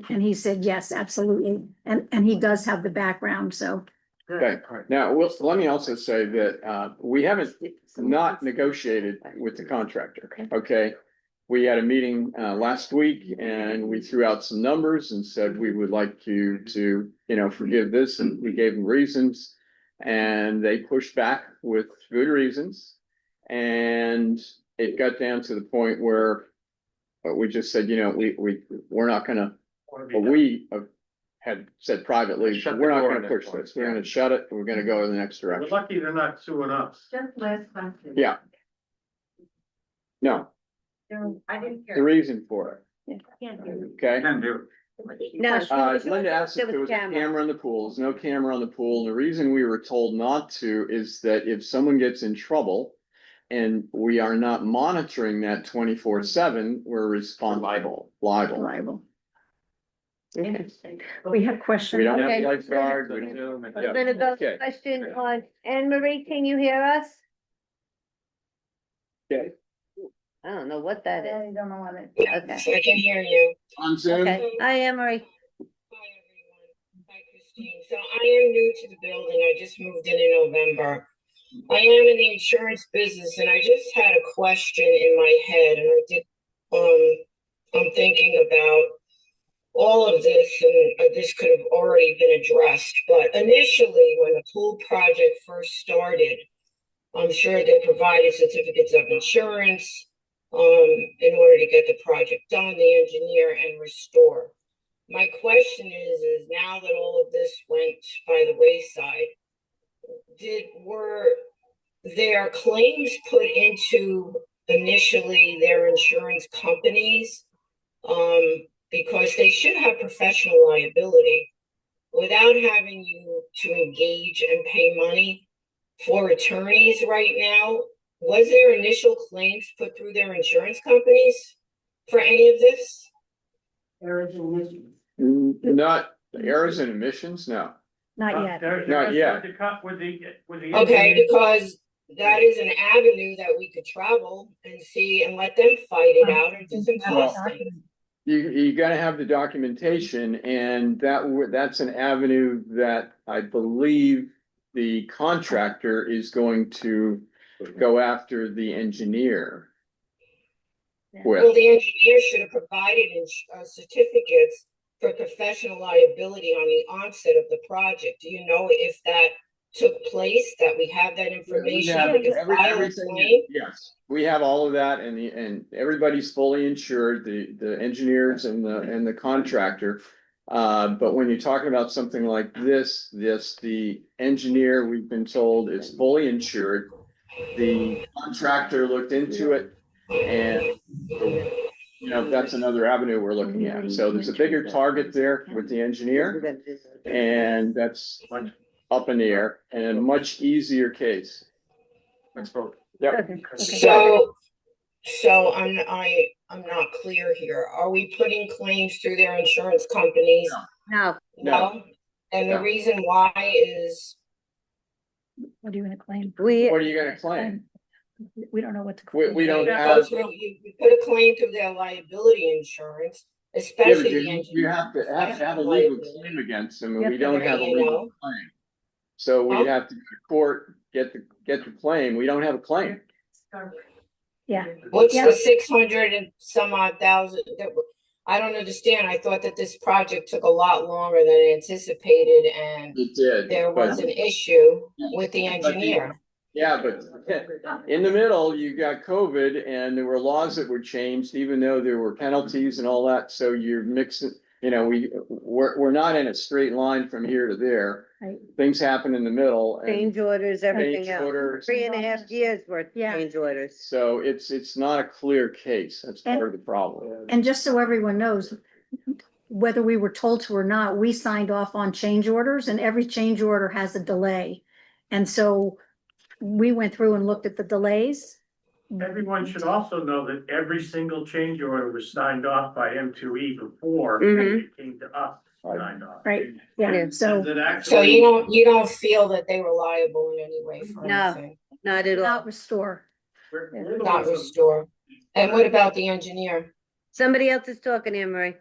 he said, yes, absolutely. And he does have the background. So Okay, now, let me also say that, we haven't not negotiated with the contractor, okay? We had a meeting, last week and we threw out some numbers and said we would like you to, forgive this, and we gave them reasons. And they pushed back with good reasons. And it got down to the point where we just said, we're not gonna, we had said privately, Shut the we're not door gonna on push this one. this, we're gonna shut it, we're gonna go in the next direction. lucky they're not suing us. Just last question. Yeah. No, No, I didn't the hear. reason for Can't hear. it, okay? No. Linda asked if there was a camera on the pool. There's no camera on the pool. The reason we were told not to is that if someone gets in trouble and we are not monitoring that 24/7, we're responsible, liable. Liable. Interesting. We have questions. We don't have Okay. lifeguards. we don't- I'm yeah, gonna go okay. question on Anne Marie, can you hear us? Okay. I don't know what that is. I don't know what it. Okay, I can hear you. On Zoom, okay. Hi, Anne Marie. Hi, everyone. Hi, Christine. So I am new to the building. I just moved in November. I am in the insurance business and I just had a question in my head and I'm thinking about all of this and this could have already been addressed. But initially, when the pool project first started, I'm sure they provided certificates of insurance in order to get the project done, the engineer and restore. My question is now that all of this went by the wayside, were there claims put into initially their insurance companies? Because they should have professional liability without having you to engage and pay money for attorneys right now. Was there initial claims put through their insurance companies for any of this? There is an issue. not errors and omissions, no. Not yet. Not yet. Okay, because that is an avenue that we could travel and see and let them fight it out and do some costing. You gotta have the documentation, and that's an avenue that I believe the contractor is going to go after the engineer Well, with. the engineer should have provided certificates for professional liability on the onset of the project. Do you know if that took place, that we have that information? Yeah, We could file a everything, claim? yes, we have all of that, and everybody's fully insured, the engineers and the contractor. But when you're talking about something like this, the engineer, we've been told, is fully insured. The contractor looked into it, and that's another avenue we're looking at. So there's a bigger target there with the engineer, and that's up in the air and a much easier case. Let's vote. Yep. So I'm not clear here. Are we putting claims through their insurance companies? No, No. And the No. reason why is, What are you gonna claim? What are you gonna claim? We don't know what to. We don't you have, put a claim through their liability insurance, yeah, but especially the you engineer. have to have a legal claim against them, and we don't have a You legal know. claim. So we have to go to court, get the claim. We don't have a claim. Yeah. What's Yeah. the 600 and some odd thousand I don't understand. I thought that this project took a lot longer than anticipated and It did. there but- was an issue with the but the- engineer. Yeah, but in the middle, you got COVID and there were laws that were changed, even though there were penalties and all that. So you're mixing, we're not in a straight line from here to there. Right. Things happen in the middle. and change orders, everything change else. orders. 3.5 years worth of Yeah. change orders. So it's not a clear case. That's And- part of the problem. And just so everyone knows, whether we were told to or not, we signed off on change orders, and every change order has a delay. And so we went through and looked at the delays. Everyone should also know that every single change order was signed off by M2E before Mhm. it came to us, signed off. Right. Yeah, so That actually- So you don't feel that they were liable in any way for No. anything? Not at all. not restore. we're the Not ones that- restore. And what about the engineer? Somebody else is talking, Anne Marie.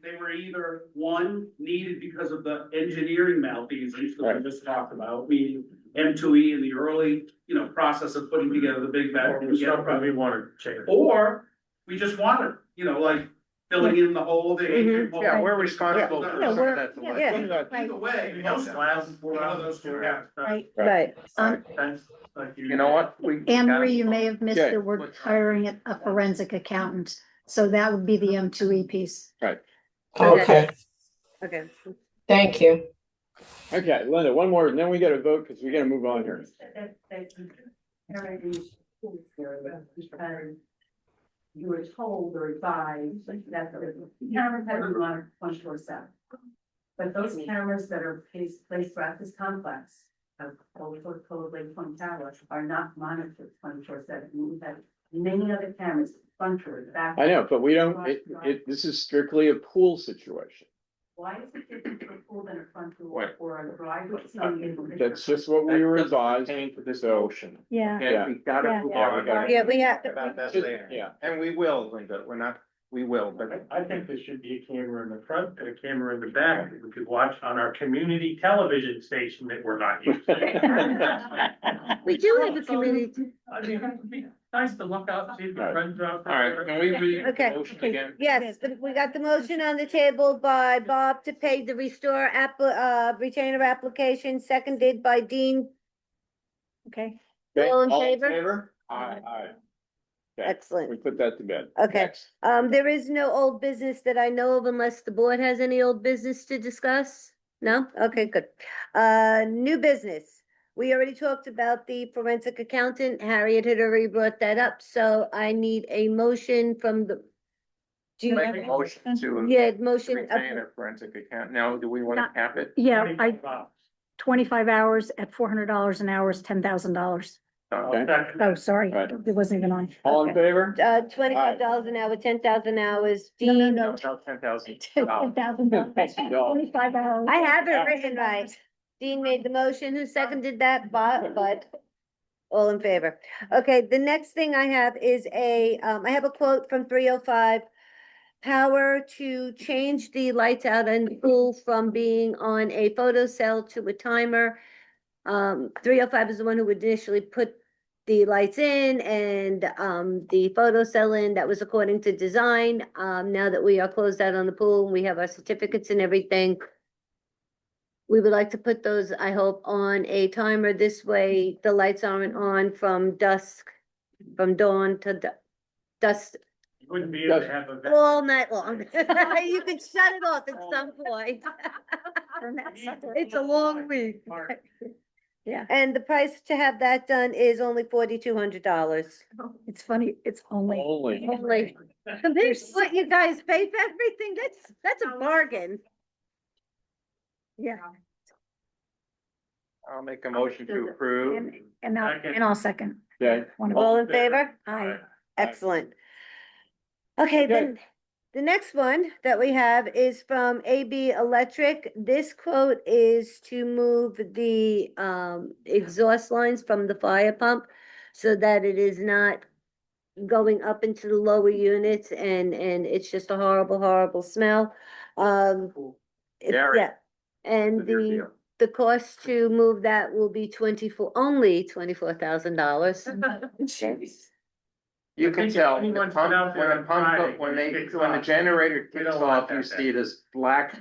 they were either, one, needed because of the engineering malfeasance that Right. we just talked about, meaning M2E in the early, process of putting together the big bag. We want to change. Or we just wanted, like filling in the hole, the atrium hole. Yeah, we're responsible for Yeah, some we're- of that. delay. yeah. Some of that- Either way, most classes, one of those two have. Right. Right. Thanks. Thank You know what? Anne Marie, you may have missed Okay. that we're hiring a forensic accountant, so that would be the M2E piece. Okay, Okay. thank you. Okay, Linda, one more, and then we gotta vote, because we gotta move on here. You were told or advised that the cameras had to be monitored 24/7. But those cameras that are placed throughout this complex of Old Fort Cove Lake Point Tower are not monitored 24/7. We have many other cameras, front door, back. I know, but we don't, this is strictly a pool situation. Why is it different for a pool than a front door What? or a driveway? That's just what we were advised, Pertain to this so, motion. Yeah. Okay, Yeah. we gotta Yeah. move Yeah, we on. gotta- Yeah, we have, About that just- later. yeah. And we will, Linda, we will, but I think there should be a camera in the front and a camera in the back that we could watch on our community television station that we're not using. we do have a community. I mean, it'd be nice to look out and see if your Right. friends are out all right, there. can we read Okay. the motion again? Yes, we got the motion on the table by Bob to pay the restore retainer application, seconded by Dean. Okay, Okay, All in favor? Aye. Okay, Excellent. we put that to bed. Okay. Next. There is no old business that I know of unless the board has any old business to discuss? No? Okay, good. New business. We already talked about the forensic accountant. Harriet had already brought that up, so I need a motion from the. Do you Make have? a motion to Yeah, motion. retain a forensic account. Now, do we want to Not- cap it? yeah, 25 $25. hours at $400 an hour is $10,000. Okay. Oh, sorry, Right. it wasn't even on. All in Okay. favor? $25 an hour, 10,000 hours. No, no, Dean, no. No, 10,000. $10,000, 25 hours. I have it written right. Dean made the motion. Who seconded that? Bud. All in favor. Okay, the next thing I have is I have a quote from 305. Power to change the lights out in the pool from being on a photo cell to a timer. 305 is the one who initially put the lights in and, the photo cell in. That was according to design. Now that we are closed out on the pool, and we have our certificates and everything. We would like to put those, I hope, on a timer. This way, the lights aren't on from dawn to dusk, You wouldn't be able to have a. all night long. You can shut it off at some point. It's a long week. Yeah, And the price to have that done is only $4,200. it's funny, it's only. Only. Compared to what you guys pay for everything, that's a bargain. Yeah, I'll make a motion to approve. and I'll second. Okay, One of All them. in favor? Aye. Excellent. Okay, then, the next one that we have is from AB Electric. This quote is to move the exhaust lines from the fire pump so that it is not going up into the lower units and it's just a horrible, horrible smell. Gary. Yeah, and With your deal. the cost to move that will be only $24,000. You can think tell, anyone's the pump, been out there when a on pump, Friday, when it kicks the off. generator We kicks don't want off, you that see this black,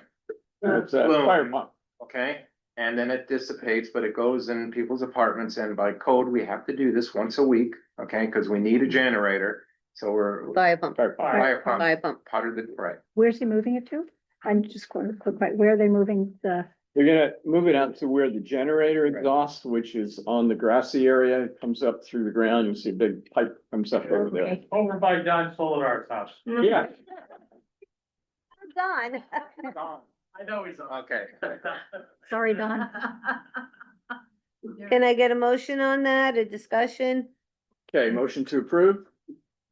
It's a Boom. fire pump. okay? And then it dissipates, but it goes in people's apartments, and by code, we have to do this once a week, okay? Cause we need a generator, so we're. Fire pump, Fire pump. Fire pump, fire pump. part of the, right. Where's he moving it to? I'm just going to click right, where are they moving the? They're gonna move it out to where the generator exhaust, which is on the grassy area, it comes up through the ground, you see a big pipe comes up over there. Over by Don Solidar's house. Yeah. Done. I know he's on. Okay. Sorry, Don. Can I get a motion on that, a discussion? Okay, motion to approve?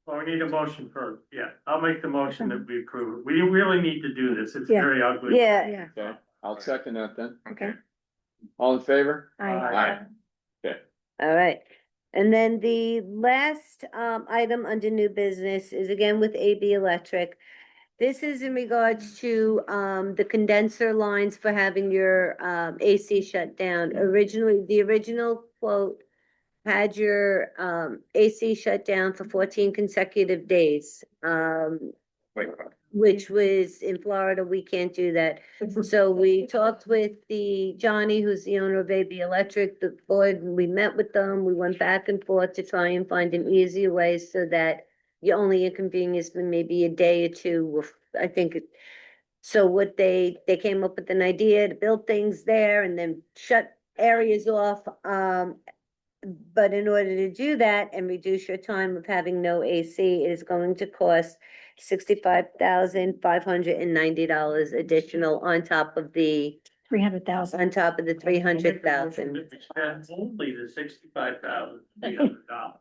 Well, we need a motion first. Yeah, I'll make the motion that we approve it. We really need to do this. It's Yeah. very ugly. Yeah, Yeah, Okay, I'll second that then. okay. All in favor? Aye. all right. And then the last item under new business is again with AB Electric. This is in regards to, the condenser lines for having your, AC shut down. Originally, the original quote had your, AC shut down for 14 consecutive days. Wait, Which was in Florida, we can't do that. So we talked with Johnny, who's the owner of AB Electric, the board, and we met with them. We went back and forth to try and find an easier way so that you only inconvenience them maybe a day or two, I think. So what they came up with an idea to build things there and then shut areas off. But in order to do that and reduce your time of having no AC, it is going to cost $65,590 additional on top of the 300,000. on top of the 300,000 That's only the $65,300.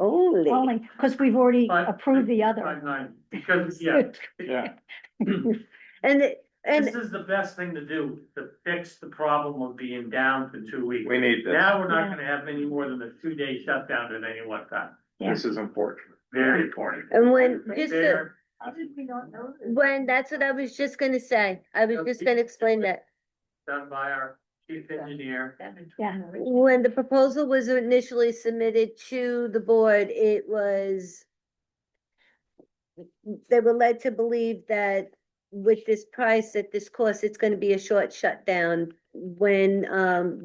only. Only, because we've already Five- approved the other. 590, because, yeah, Yeah. And this is the best thing to do, to fix the problem of being down for 2 weeks. we need this. Now, we're not Yeah. gonna have any more than a 2-day shutdown at any one time. This is important. Very important. and when just the, There, How did we not know this? when that's what I was just gonna say. I was just gonna explain that. done by our chief engineer. Yeah. When the proposal was initially submitted to the board, it was, they were led to believe that with this price, at this cost, it's gonna be a short shutdown. When,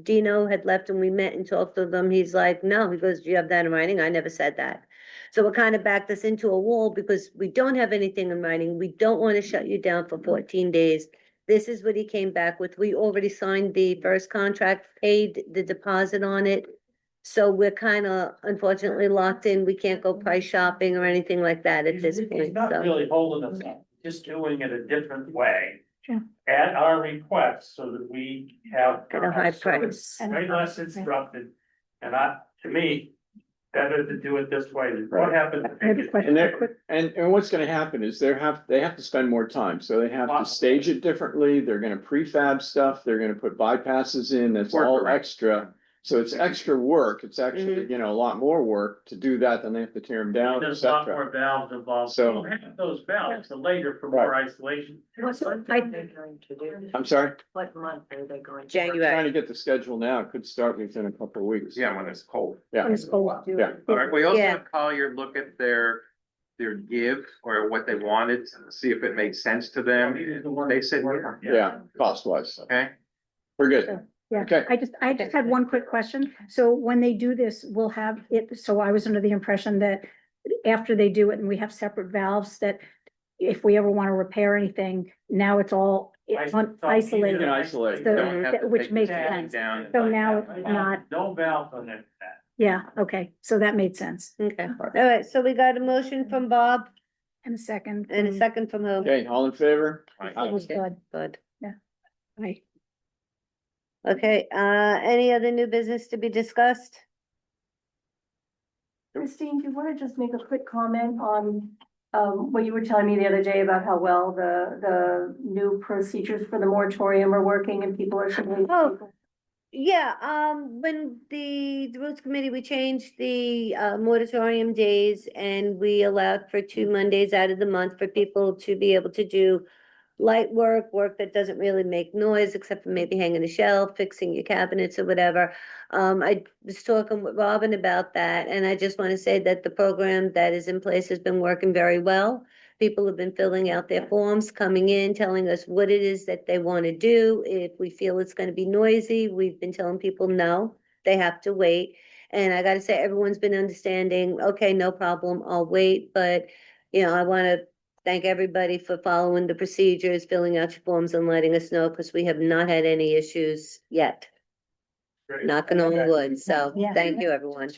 Dino had left and we met and talked to them, he's like, no, he goes, do you have that in writing? I never said that. So it kind of backed us into a wall because we don't have anything in writing. We don't want to shut you down for 14 days. This is what he came back with. We already signed the first contract, paid the deposit on it. So we're kind of unfortunately locked in. We can't go price shopping or anything like that at this He's point, not so. really holding us up, just doing it a different way. Sure. At our request, so that we have. At a high price. Way less instructed, and to me, better to do it this way, what happens? I have a question. And they're, and what's gonna happen is they have to spend more time, so they have to stage it differently, they're gonna prefab stuff, they're gonna put bypasses in, that's all Workaround. extra. So it's extra work, it's actually, you know, a lot more work to do that, then they have to tear them down, et There's a lot cetera. more valves involved, So- so have those valves for later for more isolation. What month are they going to do? I'm sorry, What month are they going to? January. trying to get the schedule now, it could start within a couple of weeks. Yeah, when it's cold. Yeah, When it's cold. yeah. All right, we also Yeah. have Collier look at their give or what they wanted, see if it made sense to them. They said, Yeah, cost wise, okay. we're good. Yeah, Okay. I just had one quick question. So when they do this, we'll have it, so I was under the impression that after they do it and we have separate valves, that if we ever want to repair anything, now it's all isolated. You can isolate. So, Don't have to which take the makes tank sense. down. So now it's not, No valve on that. yeah, okay, so that made sense. Okay, all right, so we got a motion from Bob And a second. and a second from who? Okay, all in favor? That was Okay, good. good. Right. Okay, any other new business to be discussed? Christine, do you want to just make a quick comment on what you were telling me the other day about how well the new procedures for the moratorium are working and people are submitting? Oh. Yeah, when the Roots Committee, we changed the moratorium days and we allowed for 2 Mondays out of the month for people to be able to do light work that doesn't really make noise, except for maybe hanging a shelf, fixing your cabinets or whatever. I was talking with Robin about that, and I just want to say that the program that is in place has been working very well. People have been filling out their forms, coming in, telling us what it is that they want to do. If we feel it's going to be noisy, we've been telling people no, they have to wait. And I gotta say, everyone's been understanding, okay, no problem, I'll wait, but, you know, I want to thank everybody for following the procedures, filling out your forms and letting us know, because we have not had any issues yet. Knocking on wood, so Yeah. thank you, everyone.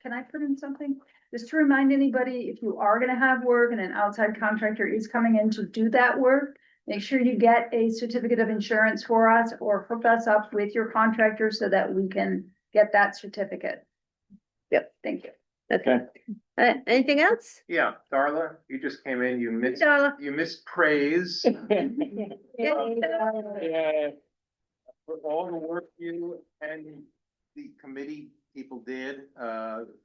Can I put in something? Just to remind anybody, if you are gonna have work and an outside contractor is coming in to do that work, make sure you get a certificate of insurance for us or hook us up with your contractor so that we can get that certificate. Yep. Thank you. Okay. Anything else? Yeah, Darla, you just came in, you Darla? missed praise. Yeah. For all the work you and the committee people did,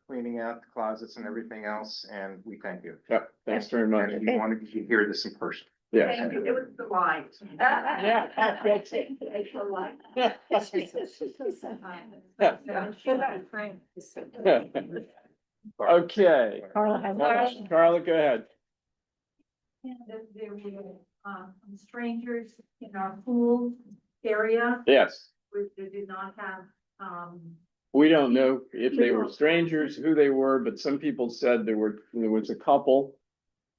cleaning out the closets and everything else, and we thank you. Yep, thanks very much. And we wanted you to hear this in person. Yeah. It was the line. Yeah, that's it. Okay. Carla has a question. Carla, go ahead. There were, strangers in our pool area, Yes. which they did not have, We don't know if they were strangers, who they were, but some people said there was a couple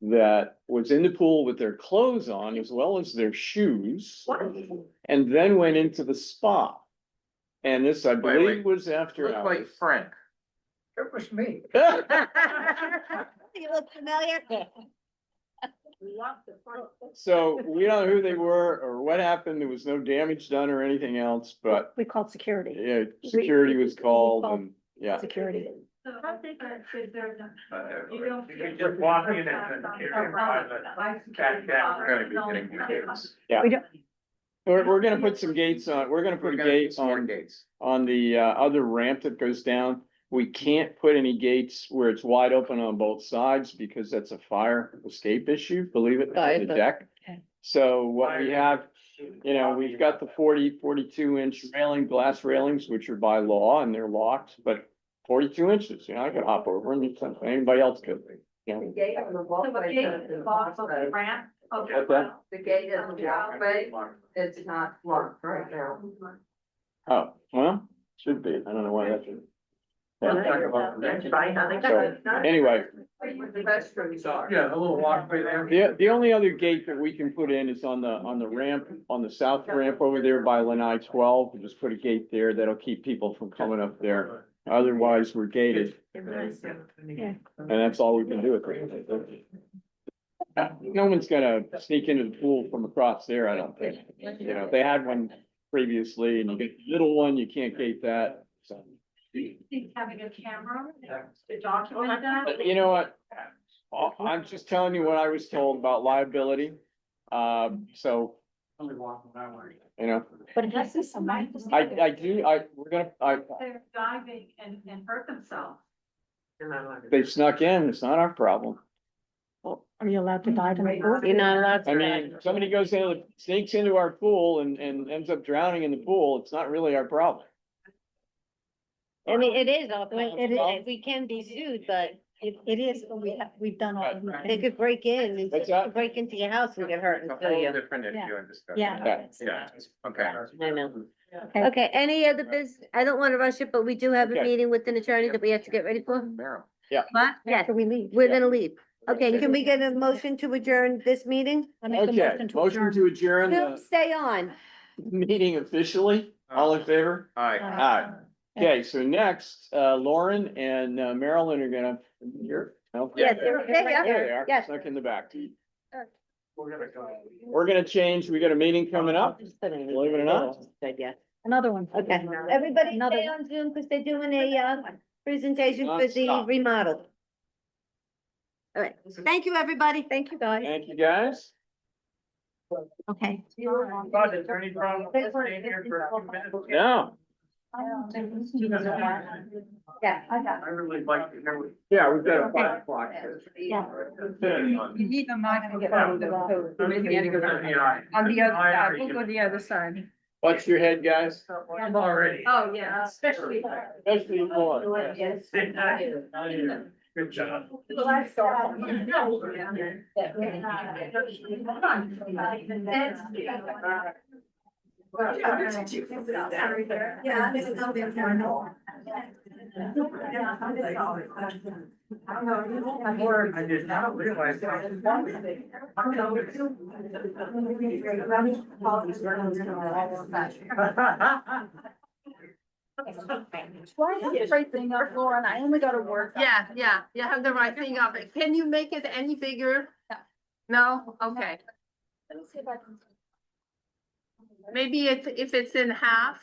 that was in the pool with their clothes on as well as their shoes. And then went into the spa. And this, I believe, was after Look like hours. Frank. It was me. You look familiar? So we don't know who they were or what happened. There was no damage done or anything else, but We called security, yeah, security was called and, yeah. security. so how big is there? You don't. You can just walk in and We're gonna be getting new gates. Yeah. We don't, We're gonna put some gates on, we're gonna We're put gonna put gates some more on, gates. on the other ramp that goes down. We can't put any gates where it's wide open on both sides because that's a fire escape issue, believe it, on the deck. Okay. So what we have, you know, we've got the 42 inch railing, glass railings, which are by law and they're locked, but 42 inches, you know, I could hop over and do something, anybody else could. You know? gate on the So the walkway. gate is off of the ramp. Okay. What's that? The gate is on the walkway, it's not locked right now. Oh, well, should be, I don't know why that should. So, anyway, The restrooms are. Yeah, a little walkway there. the only other gate that we can put in is on the ramp, on the south ramp over there by Lanai 12. We just put a gate there that'll keep people from coming up there. Otherwise, we're gated. And that's all we can do with it. No one's gonna sneak into the pool from across there, I don't think. You know, they had one previously and you get the little one, you can't gate that, so. Do you think having a camera to document that? You know what? I'm just telling you what I was told about liability. So, Only walking that way. you know, but it has this. we're gonna, They're diving and hurt themselves. they snuck in, it's not our problem. Are you allowed to dive in the pool? You're not allowed I to. mean, somebody goes in, sneaks into our pool and ends up drowning in the pool, it's not really our problem. I mean, it is our Well, it fault. is. We can be sued, but It is, but we've done all. they could break in and What's that? break into your house and get hurt It's and a sue whole you. different issue Yeah. and discussion. Yeah. Yeah, okay. I know. Okay. Okay, any other business? I don't wanna rush it, but we do have a Okay. meeting with an attorney that we have to get ready for. Meryl. What? Yes, After we leave. we're gonna leave. Okay, can we get a motion to adjourn this meeting? I make a Okay, motion to adjourn Still the stay on. meeting officially, all in favor? Aye. Aye. Okay, so next, Lauren and Marilyn are gonna, here, no? Yes, there There they they are. are, Yes. stuck in the back. We're gonna go. We're gonna change, we got a meeting coming up, believe it or not. Yeah. Another one. Okay, everybody Another stay on Zoom because they're doing a presentation for the Non-stop. remodel. All right, thank you, everybody. Thank you, guys. Thank you, guys. Okay. Bud, is there any problem with staying here for a few minutes? No, Yeah. I really like to hear what. yeah, we've got a 5 o'clock. Yeah. You need them, I'm gonna get On the the other side, we'll go to the other side. Watch your head, guys, I'm already. Oh, yeah, especially. especially you, Lauren. Good job. I did not realize. Why is the right thing up, Lauren? I only gotta work. Yeah, you have the right thing of it. Can you make it any bigger? No, okay. Let me see if I can. Maybe if it's in half.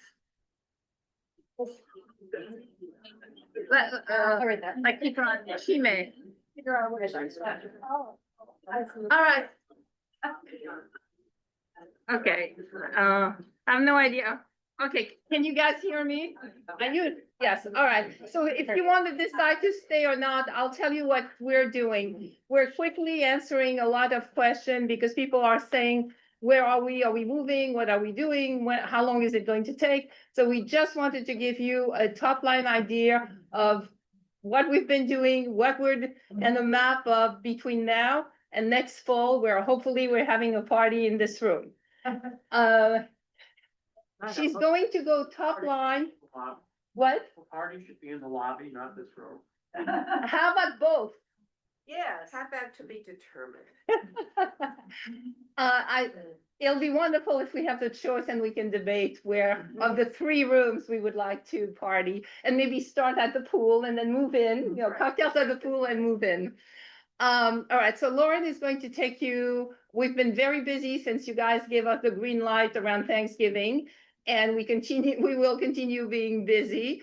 I keep her on, she may. All right. Okay, I have no idea. Okay, can you guys hear me? Are you, Yes, all right. So if you want to decide to stay or not, I'll tell you what we're doing. We're quickly answering a lot of questions because people are saying, where are we? Are we moving? What are we doing? How long is it going to take? So we just wanted to give you a top line idea of what we've been doing, and a map of between now and next fall, where hopefully we're having a party in this room. She's going to go top line. What? The party should be in the lobby, not this room. How about both? Yes. How about to be determined? It'll be wonderful if we have the choice and we can debate where of the 3 rooms we would like to party and maybe start at the pool and then move in, cocktails at the pool and move in. All right, so Lauren is going to take you, we've been very busy since you guys gave us the green light around Thanksgiving, and we will continue being busy.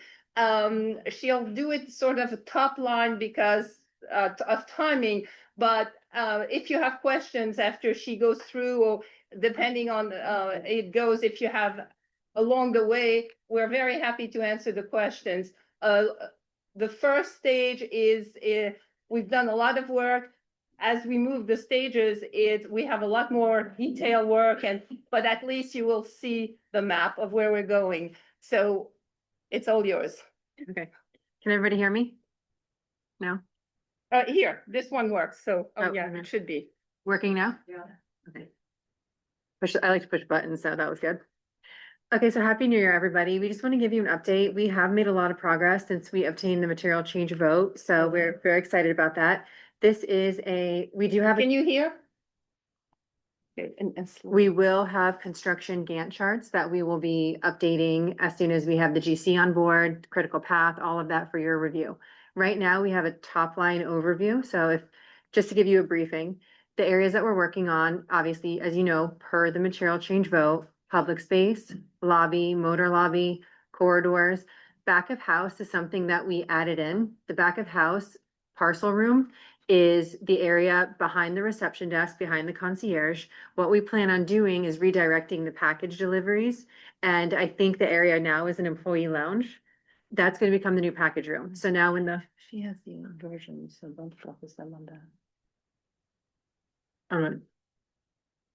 She'll do it sort of a top line because of timing, but if you have questions after she goes through, or depending on it goes, if you have along the way, we're very happy to answer the questions. The first stage is we've done a lot of work. As we move the stages, we have a lot more detailed work, but at least you will see the map of where we're going. So it's all yours. Okay. Can everybody hear me? No? Here, this one works. So, Oh, yeah, mhm. it should be. Working now? Yeah. Okay. I like to push buttons, so that was good. Okay, so Happy New Year, everybody. We just want to give you an update. We have made a lot of progress since we obtained the material change vote, so we're very excited about that. This is we do have, Can you hear? Okay, we will have construction Gantt charts that we will be updating as soon as we have the GC on board, critical path, all of that for your review. Right now, we have a top line overview. So just to give you a briefing, the areas that we're working on, obviously, as you know, per the material change vote, public space, lobby, motor lobby, corridors. Back of house is something that we added in. The back of house parcel room is the area behind the reception desk, behind the concierge. What we plan on doing is redirecting the package deliveries. And I think the area now is an employee lounge. That's going to become the new package room. So now She has the version, so don't focus them on that.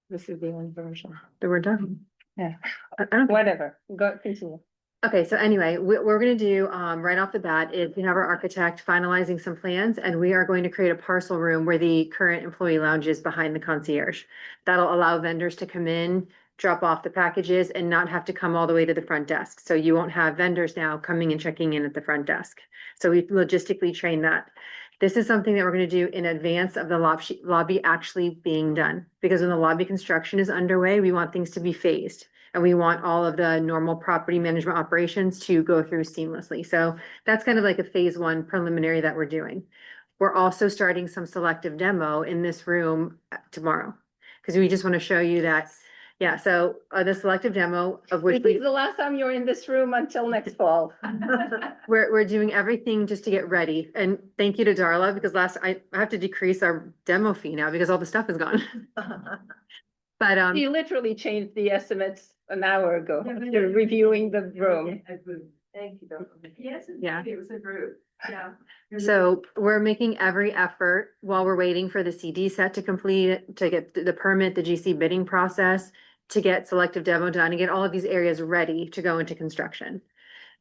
This is the one version. we're done. Yeah. I don't Whatever, go continue. Okay, so anyway, what we're gonna do, right off the bat is we have our architect finalizing some plans, and we are going to create a parcel room where the current employee lounge is behind the concierge. That'll allow vendors to come in, drop off the packages, and not have to come all the way to the front desk. So you won't have vendors now coming and checking in at the front desk. So we've logistically trained that. This is something that we're gonna do in advance of the lobby actually being done. Because when the lobby construction is underway, we want things to be phased. And we want all of the normal property management operations to go through seamlessly. So that's kind of like a phase 1 preliminary that we're doing. We're also starting some selective demo in this room tomorrow. Because we just want to show you that, yeah, so the selective demo of which This is the last time you're in this room until next fall. we're doing everything just to get ready. And thank you to Darla, because I have to decrease our demo fee now because all the stuff is gone. But You literally changed the estimates an hour ago after reviewing the room. Thank you. Yes, Yeah. it was a group, yeah. so we're making every effort while we're waiting for the CD set to complete, to get the permit, the GC bidding process, to get selective demo done and get all of these areas ready to go into construction.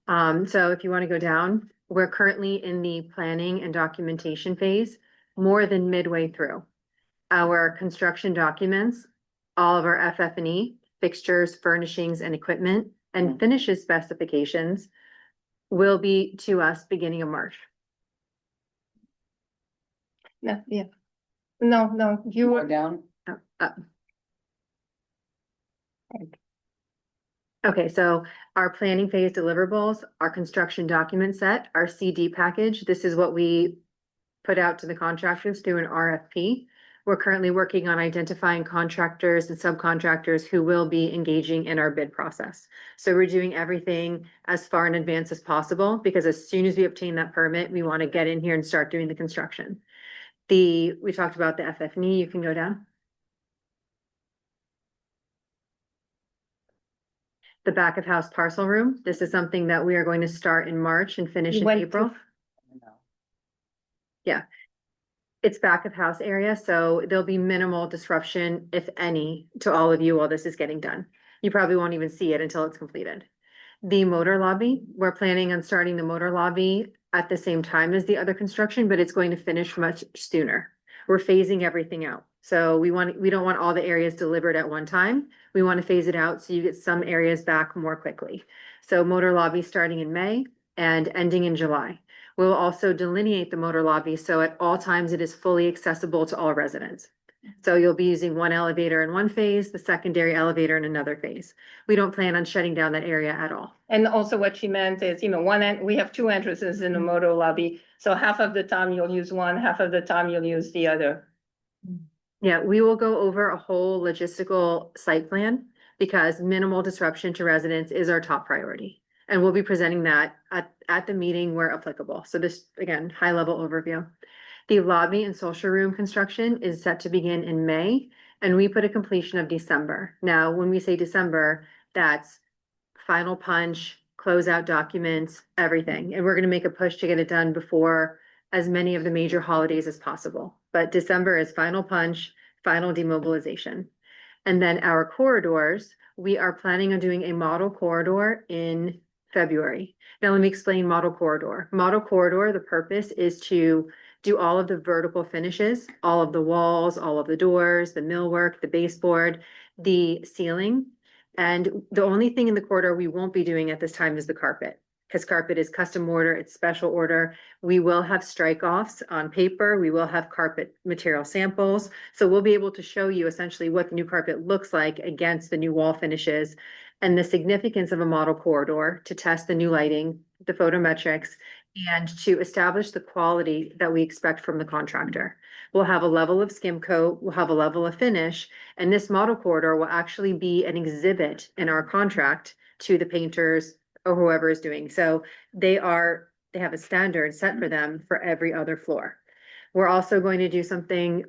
So if you want to go down, we're currently in the planning and documentation phase, more than midway through. Our construction documents, all of our FF&E, fixtures, furnishings, and equipment, and finishes specifications will be to us beginning of March. No, yeah. No, you were down. Okay, so our planning phase deliverables, our construction document set, our CD package, this is what we put out to the contractors through an RFP. We're currently working on identifying contractors and subcontractors who will be engaging in our bid process. So we're doing everything as far in advance as possible, because as soon as we obtain that permit, we want to get in here and start doing the construction. We talked about the FF&E, you can go down. the back of house parcel room. This is something that we are going to start in March and finish You in went to- April. Yeah. It's back of house area, so there'll be minimal disruption, if any, to all of you while this is getting done. You probably won't even see it until it's completed. The motor lobby, we're planning on starting the motor lobby at the same time as the other construction, but it's going to finish much sooner. We're phasing everything out. So we don't want all the areas delivered at one time. We want to phase it out so you get some areas back more quickly. So motor lobby starting in May and ending in July. We'll also delineate the motor lobby so at all times it is fully accessible to all residents. So you'll be using one elevator in one phase, the secondary elevator in another phase. We don't plan on shutting down that area at all. And also what she meant is, we have two entrances in the motor lobby. So half of the time you'll use one, half of the time you'll use the other. Yeah, we will go over a whole logistical site plan because minimal disruption to residents is our top priority. And we'll be presenting that at the meeting where applicable. So this, again, high level overview. The lobby and social room construction is set to begin in May, and we put a completion of December. Now, when we say December, that's final punch, closeout documents, everything. And we're gonna make a push to get it done before as many of the major holidays as possible. But December is final punch, final demobilization. And then our corridors, we are planning on doing a model corridor in February. Now, let me explain model corridor. Model corridor, the purpose is to do all of the vertical finishes, all of the walls, all of the doors, the millwork, the baseboard, the ceiling. And the only thing in the corridor we won't be doing at this time is the carpet, because carpet is custom order, it's special order. We will have strike offs on paper. We will have carpet material samples. So we'll be able to show you essentially what the new carpet looks like against the new wall finishes and the significance of a model corridor to test the new lighting, the photometrics, and to establish the quality that we expect from the contractor. We'll have a level of skim coat, we'll have a level of finish, and this model corridor will actually be an exhibit in our contract to the painters or whoever is doing. So they have a standard set for them for every other floor. We're also going to do something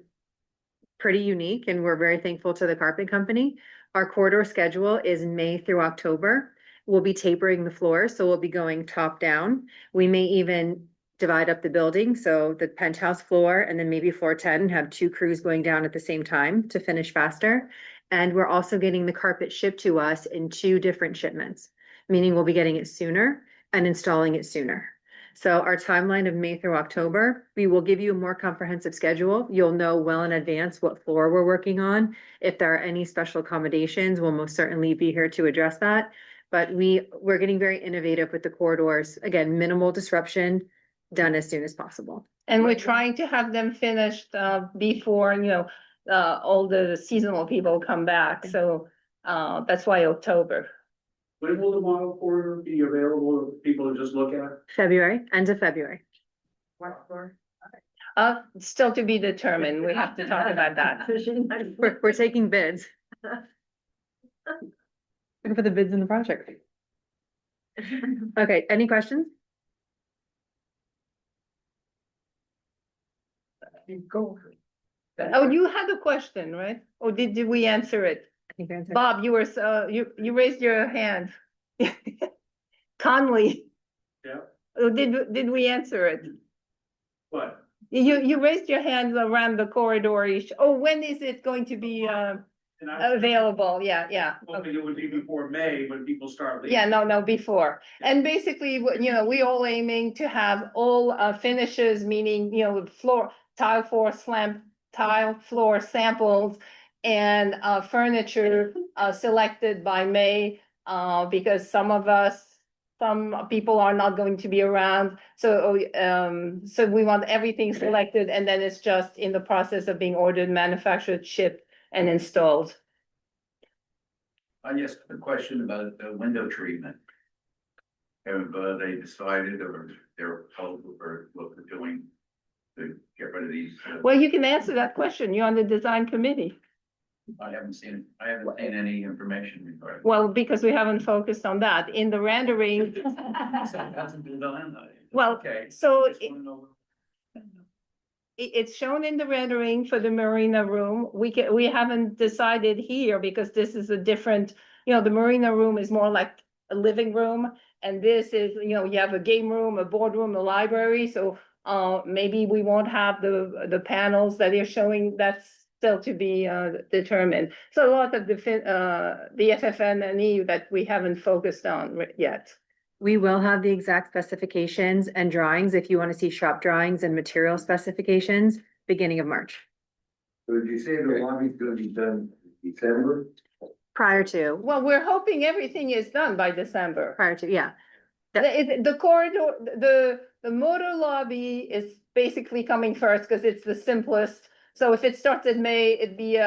pretty unique, and we're very thankful to the carpet company. Our corridor schedule is May through October. We'll be tapering the floors, so we'll be going top down. We may even divide up the building, so the penthouse floor and then maybe floor 10 have two crews going down at the same time to finish faster. And we're also getting the carpet shipped to us in 2 different shipments, meaning we'll be getting it sooner and installing it sooner. So our timeline of May through October, we will give you a more comprehensive schedule. You'll know well in advance what floor we're working on. If there are any special accommodations, we'll most certainly be here to address that. But we're getting very innovative with the corridors. Again, minimal disruption, done as soon as possible. And we're trying to have them finished before, all the seasonal people come back. So that's why October. When will the model corridor be available for people to just look at? February, end of February. What for? Still to be determined. We have to talk about that. We're taking bids. Looking for the bids in the project. Okay, any questions? Go. Oh, you had a question, right? Or did we answer it? I think we answered. Bob, you raised your hand. Conley. Yeah. Oh, did we answer it? What? You raised your hand around the corridor. Oh, when is it going to be available? Yeah. Hoping it would be before May when people start leaving. Yeah, no, before. And basically, we all aiming to have all finishes, meaning, tile floor samples and furniture selected by May, because some people are not going to be around. So we want everything selected, and then it's just in the process of being ordered, manufactured, shipped, and installed. I just have a question about the window treatment. Have they decided or they're told or what they're doing to get rid of these? Well, you can answer that question. You're on the design committee. I haven't seen any information regarding. Well, because we haven't focused on that. In the rendering. So it hasn't been done. Well, Okay. so Just wanna know. it's shown in the rendering for the marina room. We haven't decided here because this is a different you know, the marina room is more like a living room. And this is, you know, you have a game room, a boardroom, a library, so maybe we won't have the panels that you're showing, that's still to be determined. So a lot of the FFN&E that we haven't focused on yet. We will have the exact specifications and drawings if you want to see shop drawings and material specifications, beginning of March. So did you say the lobby's gonna be done December? Prior to, Well, we're hoping everything is done by December. yeah. The corridor, the motor lobby is basically coming first because it's the simplest. So if it starts in May, it'd be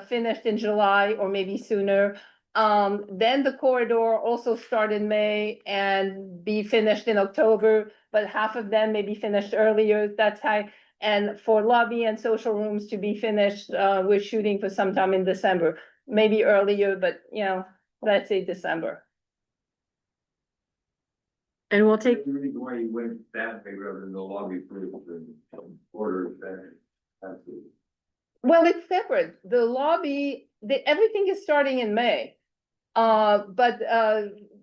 finished in July or maybe sooner. Then the corridor also start in May and be finished in October, but half of them may be finished earlier. That's how. And for lobby and social rooms to be finished, we're shooting for sometime in December, maybe earlier, but you know, let's say December. And we'll take, The reason why you went that way rather than the lobby first and order that. Well, it's separate. The lobby, everything is starting in May. But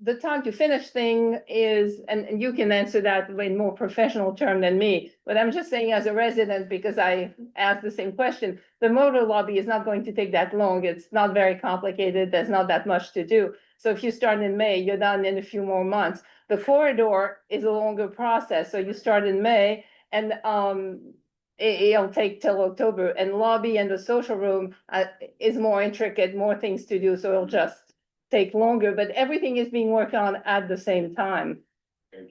the time to finish thing is, and you can answer that in more professional term than me, but I'm just saying as a resident, because I asked the same question, the motor lobby is not going to take that long. It's not very complicated. There's not that much to do. So if you start in May, you're done in a few more months. The corridor is a longer process. So you start in May and it'll take till October, and lobby and the social room is more intricate, more things to do. So it'll just take longer, but everything is being worked on at the same time,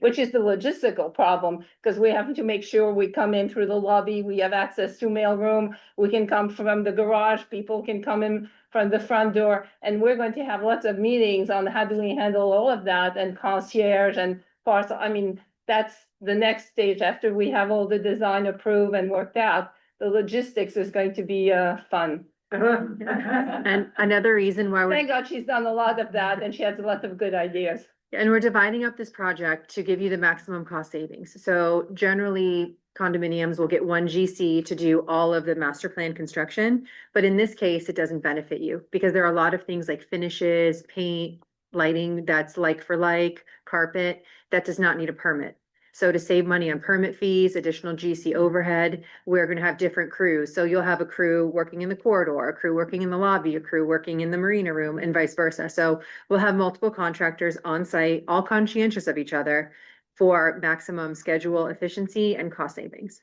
which is the logistical problem, because we have to make sure we come in through the lobby, we have access to mailroom, we can come from the garage, people can come in from the front door, and we're going to have lots of meetings on how do we handle all of that, and concierge and parts. I mean, that's the next stage after we have all the design approved and worked out. The logistics is going to be fun. and another reason why we're. Thank God she's done a lot of that and she has a lot of good ideas. And we're dividing up this project to give you the maximum cost savings. So generally condominiums will get one GC to do all of the master plan construction. But in this case, it doesn't benefit you because there are a lot of things like finishes, paint, lighting, that's like for like, carpet, that does not need a permit. So to save money on permit fees, additional GC overhead, we're gonna have different crews. So you'll have a crew working in the corridor, a crew working in the lobby, a crew working in the marina room, and vice versa. So we'll have multiple contractors on site, all conscientious of each other for maximum schedule efficiency and cost savings.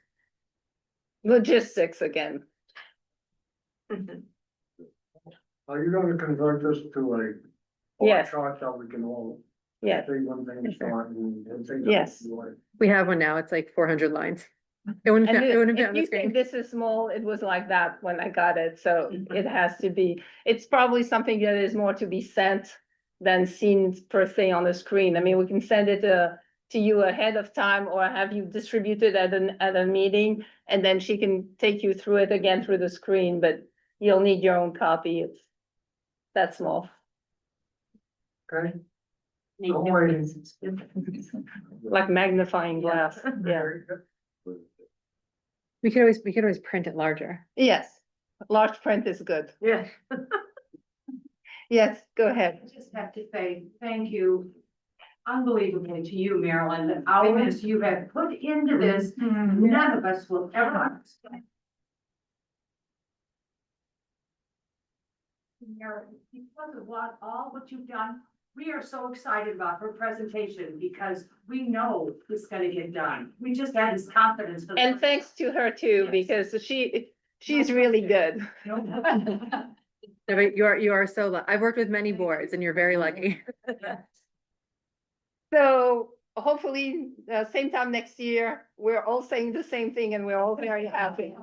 Logistics again. Are you gonna convert this to a Yes. chart that we can all? Yes. Say one thing, start and say. Yes. We have one now, it's like 400 lines. It wouldn't, And it wouldn't fit if on the you screen. think this is small, it was like that when I got it, so it has to be, it's probably something that is more to be sent than seen per se on the screen. I mean, we can send it to you ahead of time or have you distributed at a meeting, and then she can take you through it again through the screen, but you'll need your own copy. It's that small. Okay. Like magnifying glass, yeah. We could always print it larger. Yes, large print is good. Yeah. Yes, go ahead. I just have to say thank you unbelievably to you, Marilyn, the hours you have put into this, none of us will ever understand. Marilyn, because of all what you've done, we are so excited about her presentation because we know it's gonna get done. We just had this confidence. And thanks to her too, because she's really good. No, but you are so, I've worked with many boards and you're very lucky. So hopefully, same time next year, we're all saying the same thing and we're all very happy.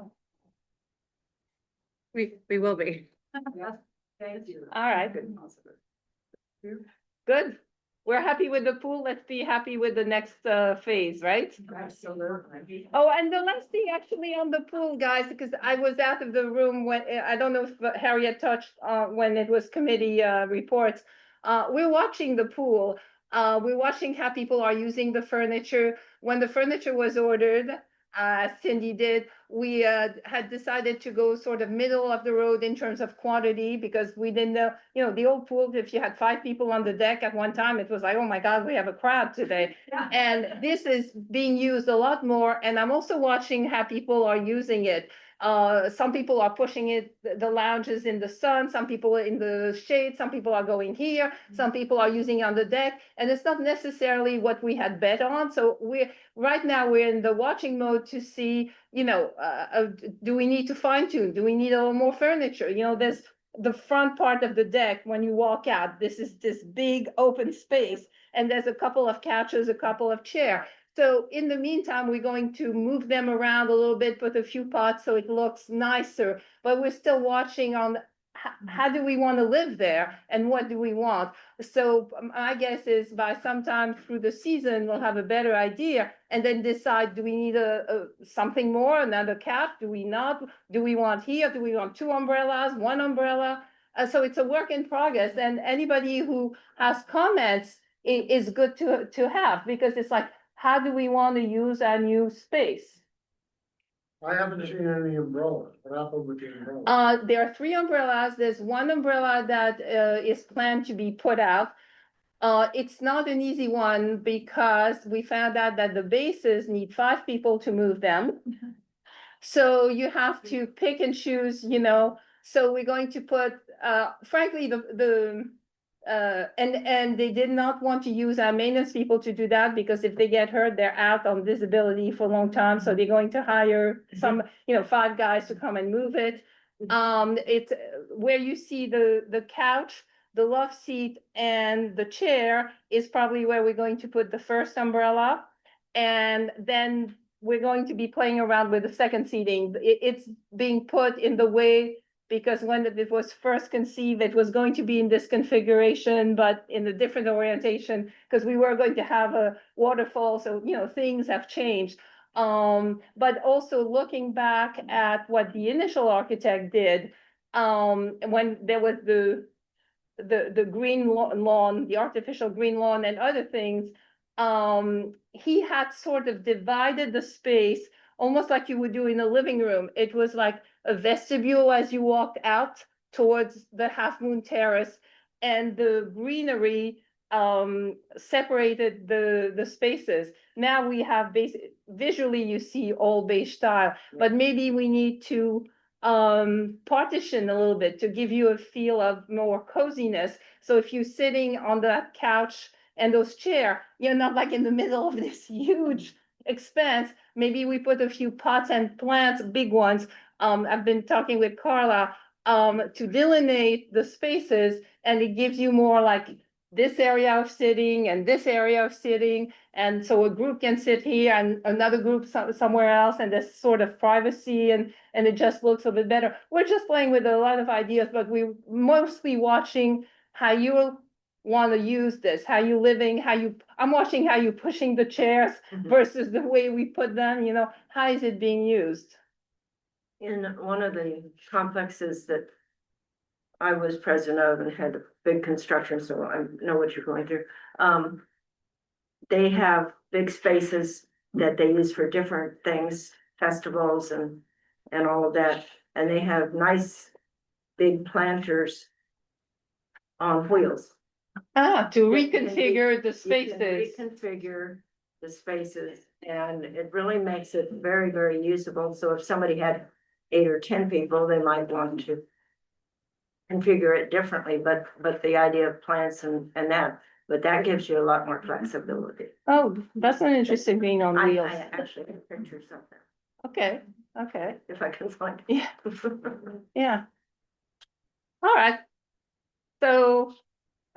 We will be. Thank you. All right. Good. We're happy with the pool. Let's be happy with the next phase, right? Absolutely. Oh, and the last thing actually on the pool, guys, because I was out of the room when, I don't know if Harriet touched when it was committee reports. We're watching the pool. We're watching how people are using the furniture. When the furniture was ordered, Cindy did. We had decided to go sort of middle of the road in terms of quantity because we didn't know, the old pool, if you had 5 people on the deck at one time, it was like, oh my God, we have a crowd today. And this is being used a lot more. And I'm also watching how people are using it. Some people are pushing it, the lounges in the sun, some people in the shade, some people are going here, some people are using it on the deck, and it's not necessarily what we had bet on. So right now we're in the watching mode to see, do we need to fine tune? Do we need a little more furniture? There's the front part of the deck when you walk out, this is this big open space, and there's a couple of couches, a couple of chairs. So in the meantime, we're going to move them around a little bit, put a few pots so it looks nicer, but we're still watching on how do we want to live there and what do we want? So my guess is by sometime through the season, we'll have a better idea and then decide, do we need something more, another couch? Do we not? Do we want here? Do we want 2 umbrellas, 1 umbrella? So it's a work in progress, and anybody who has comments is good to have, because it's like, how do we want to use our new space? I haven't seen any umbrellas. What happened with the umbrella? There are 3 umbrellas. There's 1 umbrella that is planned to be put out. It's not an easy one because we found out that the bases need 5 people to move them. So you have to pick and choose, so we're going to put, frankly, and they did not want to use our maintenance people to do that, because if they get hurt, they're out on disability for a long time. So they're going to hire some, 5 guys to come and move it. It's where you see the couch, the love seat, and the chair is probably where we're going to put the first umbrella. And then we're going to be playing around with the second seating. It's being put in the way, because when it was first conceived, it was going to be in this configuration, but in a different orientation, because we were going to have a waterfall. So, things have changed. But also looking back at what the initial architect did, when there was the green lawn, the artificial green lawn and other things, he had sort of divided the space almost like you would do in a living room. It was like a vestibule as you walked out towards the Half Moon Terrace, and the greenery separated the spaces. Now we have visually you see all beige tile, but maybe we need to partition a little bit to give you a feel of more coziness. So if you're sitting on that couch and those chairs, you're not like in the middle of this huge expanse. Maybe we put a few pots and plants, big ones. I've been talking with Carla to delineate the spaces, and it gives you more like this area of sitting and this area of sitting. And so a group can sit here and another group somewhere else, and there's sort of privacy, and it just looks a bit better. We're just playing with a lot of ideas, but we're mostly watching how you want to use this, how you living, I'm watching how you pushing the chairs versus the way we put them, how is it being used? In one of the complexes that I was president of and had big construction, so I know what you're going through. They have big spaces that they use for different things, festivals and all of that. And they have nice big planters on wheels. To reconfigure the spaces. Reconfigure the spaces, and it really makes it very, very usable. So if somebody had 8 or 10 people, they might want to configure it differently, but the idea of plants and that, but that gives you a lot more flexibility. Oh, that's an interesting being on wheels. I actually can picture something, Okay, if I can find it. yeah, yeah. All right. So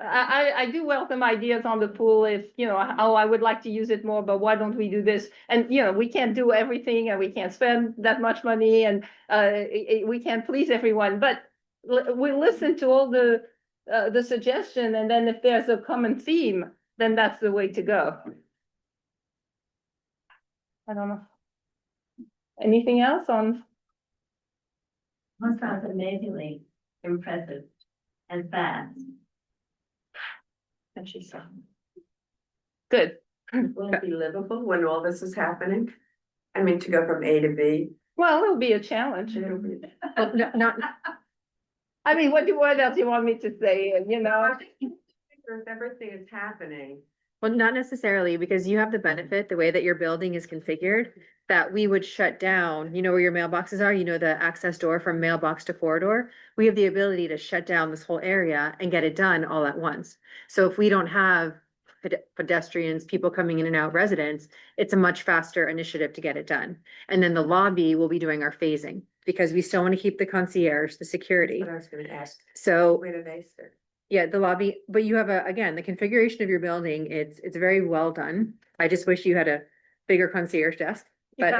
I do welcome ideas on the pool if, I would like to use it more, but why don't we do this? And, we can't do everything, and we can't spend that much money, and we can't please everyone, but we listen to all the suggestion, and then if there's a common theme, then that's the way to go. I don't know. Anything else on? One sounds amazingly impressive and fast. And she said, Good. will it be livable when all this is happening? I mean, to go from A to B. Well, it'll be a challenge. Well, not, I mean, what else do you want me to say, you know? If everything is happening. well, not necessarily, because you have the benefit, the way that your building is configured, that we would shut down, you know where your mailboxes are, you know, the access door from mailbox to corridor. We have the ability to shut down this whole area and get it done all at once. So if we don't have pedestrians, people coming in and out, residents, it's a much faster initiative to get it done. And then the lobby will be doing our phasing, because we still want to keep the concierge, the security. What I was gonna ask. So Where do they sit? yeah, the lobby, but you have again, the configuration of your building, it's very well done. I just wish you had a bigger concierge desk. But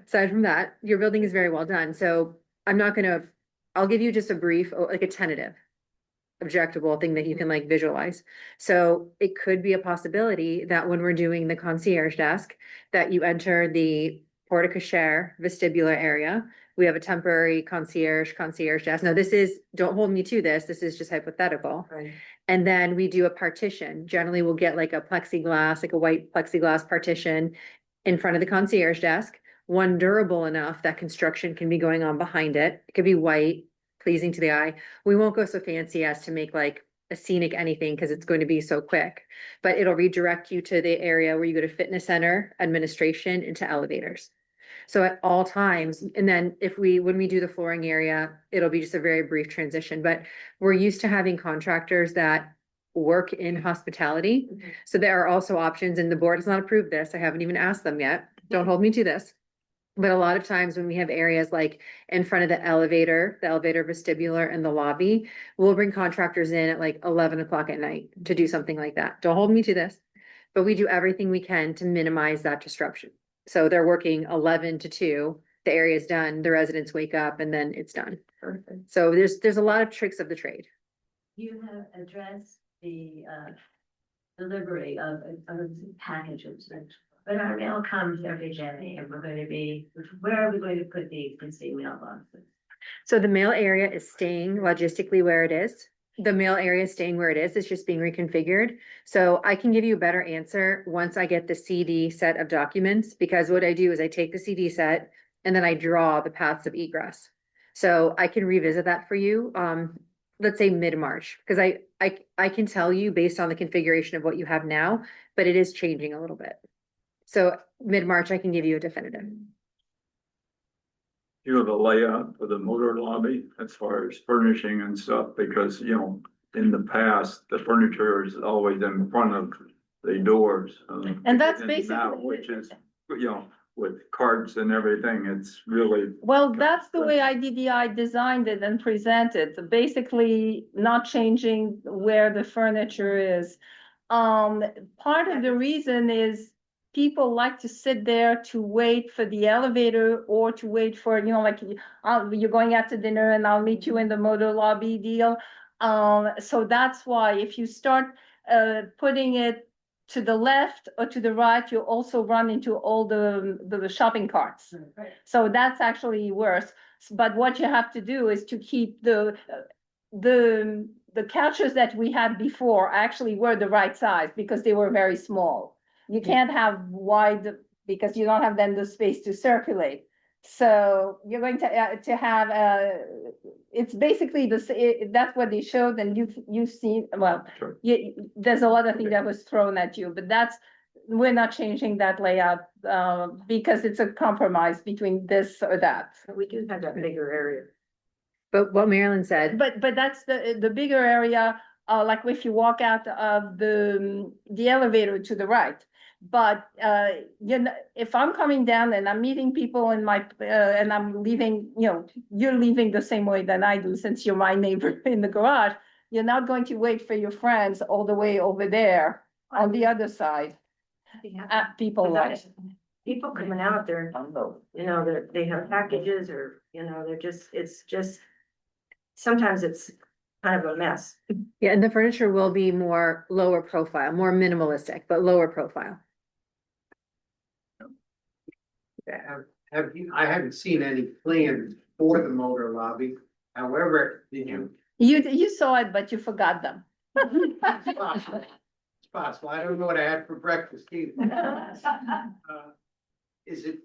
aside from that, your building is very well done. So I'm not gonna, I'll give you just a brief, like a tentative objectable thing that you can like visualize. So it could be a possibility that when we're doing the concierge desk, that you enter the porte cochere vestibular area. We have a temporary concierge desk. Now this is, don't hold me to this. This is just hypothetical. Right. And then we do a partition. Generally, we'll get like a plexiglass, like a white plexiglass partition in front of the concierge desk. One durable enough that construction can be going on behind it. It could be white, pleasing to the eye. We won't go so fancy as to make like a scenic anything because it's going to be so quick, but it'll redirect you to the area where you go to fitness center, administration, into elevators. So at all times, and then when we do the flooring area, it'll be just a very brief transition, but we're used to having contractors that work in hospitality. So there are also options, and the board has not approved this. I haven't even asked them yet. Don't hold me to this. But a lot of times when we have areas like in front of the elevator vestibular and the lobby, we'll bring contractors in at like 11 o'clock at night to do something like that. Don't hold me to this, but we do everything we can to minimize that disruption. So they're working 11 to 2, the area's done, the residents wake up, and then it's done. Perfect. So there's a lot of tricks of the trade. You have addressed the delivery of packages, but our mail comes every day, and where are we going to put these mailboxes? So the mail area is staying logistically where it is. The mail area is staying where it is. It's just being reconfigured. So I can give you a better answer once I get the CD set of documents, because what I do is I take the CD set and then I draw the paths of egress. So I can revisit that for you. Let's say mid-March, because I can tell you based on the configuration of what you have now, but it is changing a little bit. So mid-March, I can give you a definitive. You have a layout for the motor lobby as far as furnishing and stuff, because, you know, in the past, the furniture is always in front of the doors. And that's now, basically- which is, you know, with carts and everything, it's really. Well, that's the way IDDI designed it and presented, basically not changing where the furniture is. Part of the reason is people like to sit there to wait for the elevator or to wait for, you know, like you're going out to dinner and I'll meet you in the motor lobby deal. So that's why if you start putting it to the left or to the right, you also run into all the shopping carts. So that's actually worse. But what you have to do is to keep the couches that we had before actually were the right size because they were very small. You can't have wide because you don't have then the space to circulate. So you're going to have it's basically that's what they showed, and you've seen, well, Sure. There's a lot of things that was thrown at you, but we're not changing that layout because it's a compromise between this or that. We do have that bigger area. But what Marilyn said. But that's the bigger area, like if you walk out of the elevator to the right. But you know, if I'm coming down and I'm meeting people in my and I'm leaving, you know, you're leaving the same way that I do since you're my neighbor in the garage. You're not going to wait for your friends all the way over there on the other side. People like People coming out there, you know, they have packages or, you know, it's just, sometimes it's kind of a mess. Yeah, and the furniture will be more lower profile, more minimalistic, but lower profile. I haven't seen any plans for the motor lobby. However, did you? You saw it, but you forgot them. It's possible. I don't know what I had for breakfast either. Is it,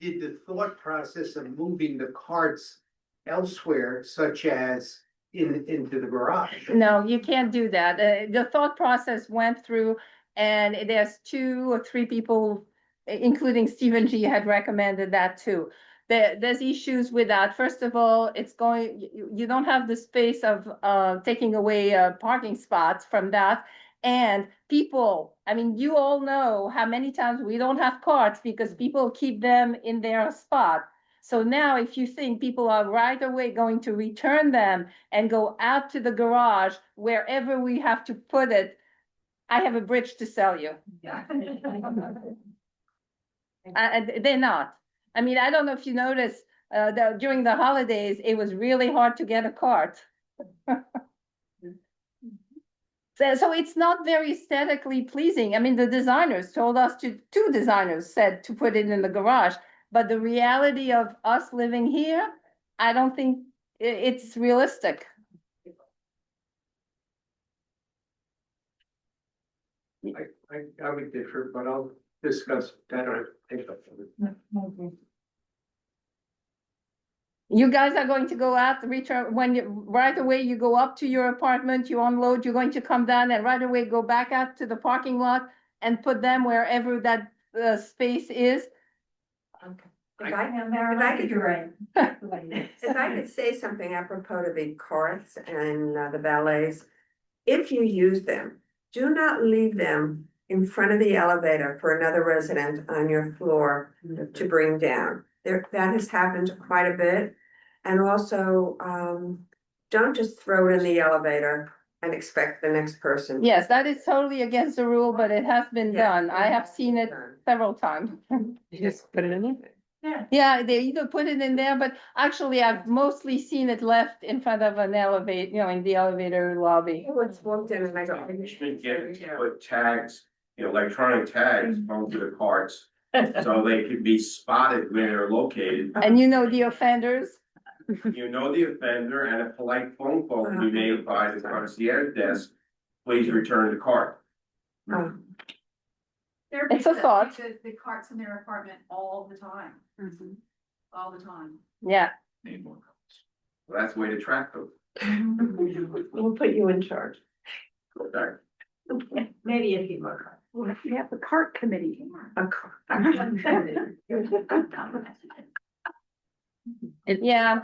did the thought process of moving the carts elsewhere, such as into the garage. No, you can't do that. The thought process went through and there's 2 or 3 people, including Stephen G, had recommended that too. There's issues with that. First of all, you don't have the space of taking away parking spots from that. And people, I mean, you all know how many times we don't have carts because people keep them in their spot. So now if you think people are right away going to return them and go out to the garage, wherever we have to put it, I have a bridge to sell you. They're not. I mean, I don't know if you noticed, during the holidays, it was really hard to get a cart. So it's not very aesthetically pleasing. I mean, the designers told us 2 designers said to put it in the garage. But the reality of us living here, I don't think it's realistic. I would differ, but I'll discuss that. You guys are going to go out, return, right away you go up to your apartment, you unload, you're going to come down and right away go back out to the parking lot and put them wherever that space is. If I could say something apropos to the carts and the valets, if you use them, do not leave them in front of the elevator for another resident on your floor to bring down. That has happened quite a bit. And also, don't just throw it in the elevator and expect the next person. Yes, that is totally against the rule, but it has been done. I have seen it several times. You just put it in there? Yeah, they either put it in there, but actually I've mostly seen it left in front of an elevator, in the elevator lobby. It's walked in and I go. Should get put tags, electronic tags onto the carts, so they can be spotted where they're located. And you know the offenders? You know the offender, and a polite phone call can be made by the concierge desk, please return the cart. It's a thought. The carts in their apartment all the time. All the time. Yeah. Need more carts. Well, that's the way to track them. We'll put you in charge. Okay. Maybe if you look. Well, we have the cart committee. A car. Yeah,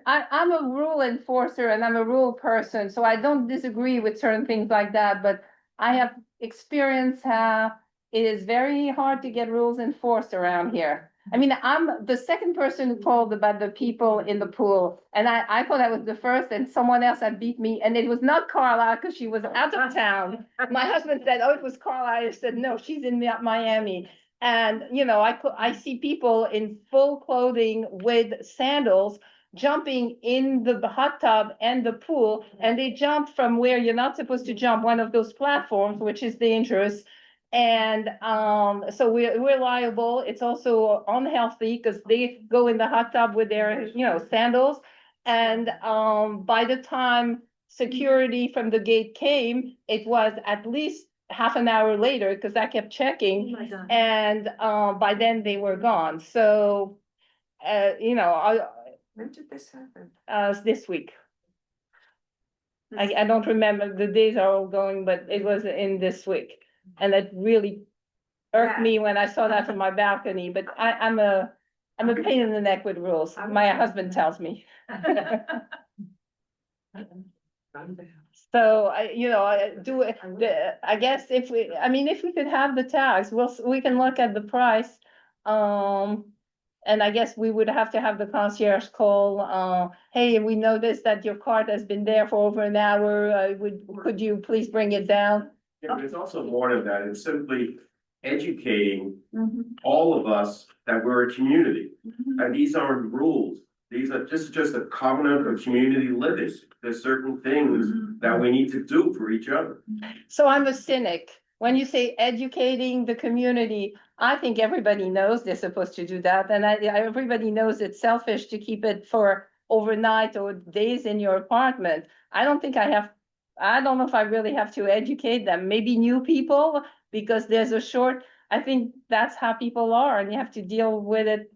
I'm a rule enforcer and I'm a rule person, so I don't disagree with certain things like that, but I have experienced how it is very hard to get rules enforced around here. I mean, I'm the second person who called about the people in the pool, and I thought I was the first, and someone else had beat me, and it was not Carla because she was out of town. My husband said, "Oh, it was Carla." I said, "No, she's in Miami." And I see people in full clothing with sandals jumping in the hot tub and the pool, and they jump from where you're not supposed to jump, one of those platforms, which is dangerous. And so we're liable. It's also unhealthy because they go in the hot tub with their, sandals. And by the time security from the gate came, it was at least half an hour later because I kept checking. And by then they were gone. So, When did this happen? This week. I don't remember, the days are all going, but it was in this week. And it really irked me when I saw that from my balcony, but I'm a pain in the neck with rules. My husband tells me. So I guess if we could have the tags, we can look at the price. And I guess we would have to have the concierge call, hey, we noticed that your cart has been there for over an hour. Could you please bring it down? Yeah, but it's also more than that. It's simply educating all of us that we're a community. And these aren't rules. This is just a covenant of community living. There's certain things that we need to do for each other. So I'm a cynic. When you say educating the community, I think everybody knows they're supposed to do that. And everybody knows it's selfish to keep it for overnight or days in your apartment. I don't know if I really have to educate them. Maybe new people, because I think that's how people are and you have to deal with it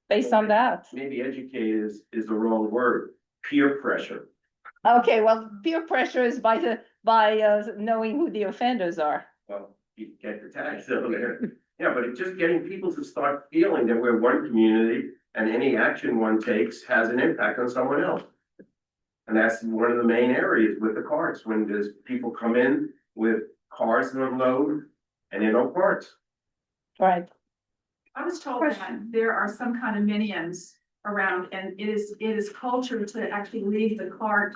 based on that. Maybe educate is the wrong word, peer pressure. Okay, well, peer pressure is by knowing who the offenders are. Well, you get the tax down there. Yeah, but it's just getting people to start feeling that we're one community and any action one takes has an impact on someone else. And that's one of the main areas with the carts, when there's people come in with cars and unload and they don't parts. Right. I was told that there are some condominiums around and it is culture to actually leave the cart.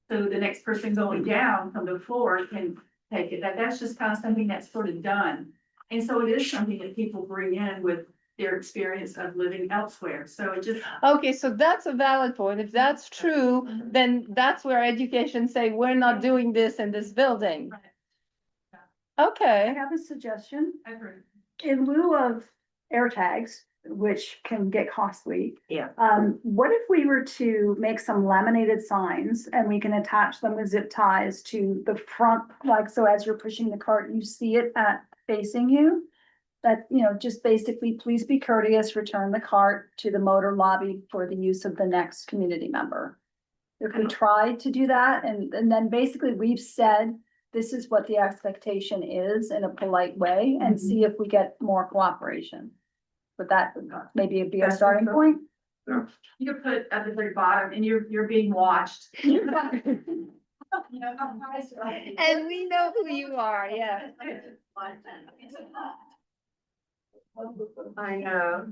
So the next person going down from the floor can take it. That's just kind of something that's sort of done. And so it is something that people bring in with their experience of living elsewhere. So it just. Okay, so that's a valid point. If that's true, then that's where education say, we're not doing this in this building. I Okay, have a suggestion. I've heard. In lieu of air tags, which can get costly. Yeah. What if we were to make some laminated signs and we can attach them with zip ties to the front, like, so as you're pushing the cart, you see it facing you? That, just basically, please be courteous, return the cart to the motor lobby for the use of the next community member. If we tried to do that, and then basically we've said, this is what the expectation is in a polite way, and see if we get more cooperation. But that maybe be a starting point. You could put at the very bottom and you're being watched. and we know who you are, yeah. I know.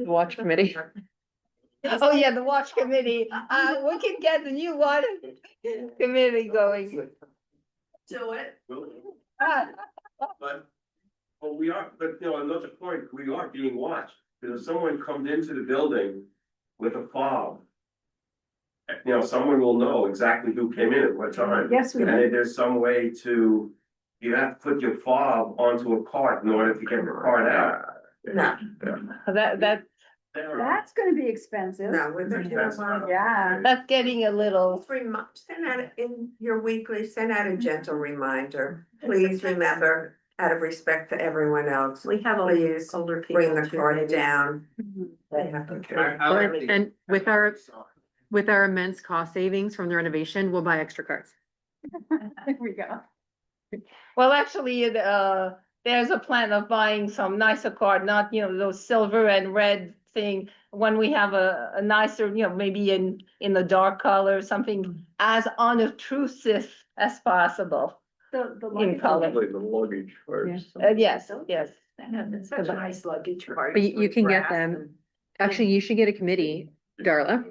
Watch committee. Oh, yeah, the watch committee. We can get the new watch committee going. Do it. But we are, another point, we are being watched, because if someone comes into the building with a fob. Someone will know exactly who came in at what time. Yes, we And do. if there's some way to, you have to put your fob onto a cart in order to get the cart out. No, That's gonna be expensive. no, Yeah. That's getting a little, Send out in your weekly, send out a gentle reminder. Please remember, out of respect for everyone else. We have Please older people bring the too, cart maybe. down. They have to. And with our immense cost savings from the renovation, we'll buy extra carts. There we go. well, actually, there's a plan of buying some nicer card, not, those silver and red thing. When we have a nicer, maybe in the dark color, something as unobtrusive as possible. In color. Probably the luggage first. Yes, yes. It's such a nice luggage cart. But you can get them. Actually, you should get a committee, Darla.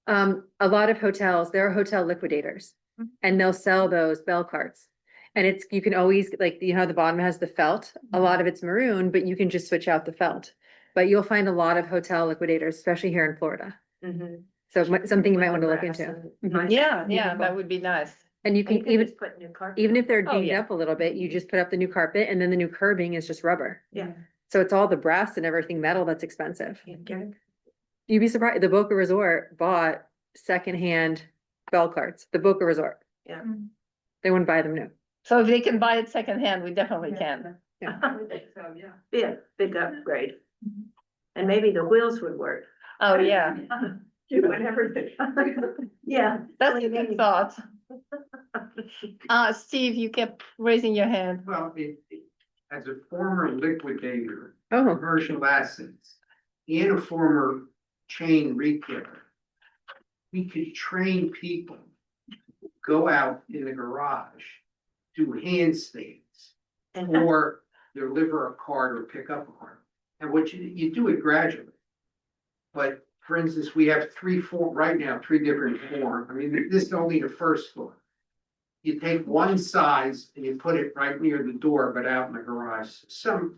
A lot of hotels, there are hotel liquidators, and they'll sell those bell carts. And you can always, like, the bottom has the felt, a lot of it's maroon, but you can just switch out the felt. But you'll find a lot of hotel liquidators, especially here in Florida. So something you might want to look into. Yeah, that would be nice. And you can even if they're Oh, dinged yeah. up a little bit, you just put up the new carpet, and then the new curbing is just rubber. Yeah. So it's all the brass and everything metal that's expensive. You'd be surprised, the Boca Resort bought secondhand bell carts, the Boca Resort. Yeah. They wouldn't buy them new. So if they can buy it secondhand, we definitely can. Be a big upgrade. And maybe the wheels would work. Oh, yeah, Whatever. Yeah. that's a good thought. Steve, you kept raising your hand. Well, as a former liquidator Oh, commercial assets and a former chain retailer, we could train people, go out in the garage, do handstands, or deliver a cart or pick up a cart. And what you do it gradually. But for instance, we have three different forms. I mean, this is only the first floor. You take one size and you put it right near the door, but out in the garage.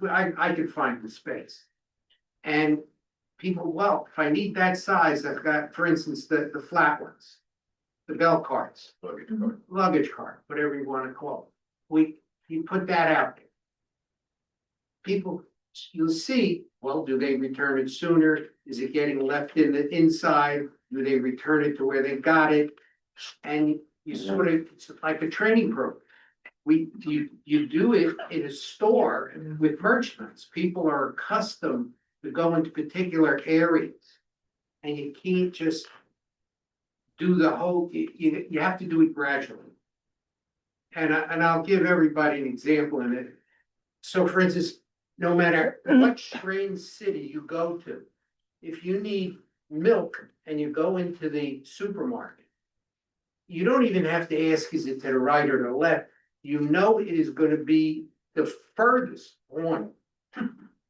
I could find the space. And people, well, if I need that size, I've got, for instance, the flat ones, the bell carts, luggage cart, whatever you want to call it. You put that out there. People, you'll see, well, do they return it sooner? Is it getting left in the inside? Do they return it to where they got it? And you sort of, it's like a training program. you do it in a store with merchandise. People are accustomed to go into particular areas. And you can't just do the whole, you have to do it gradually. And I'll give everybody an example in it. So for instance, no matter what strange city you go to, if you need milk and you go into the supermarket, you don't even have to ask, is it to the right or the left? You know it is gonna be the furthest one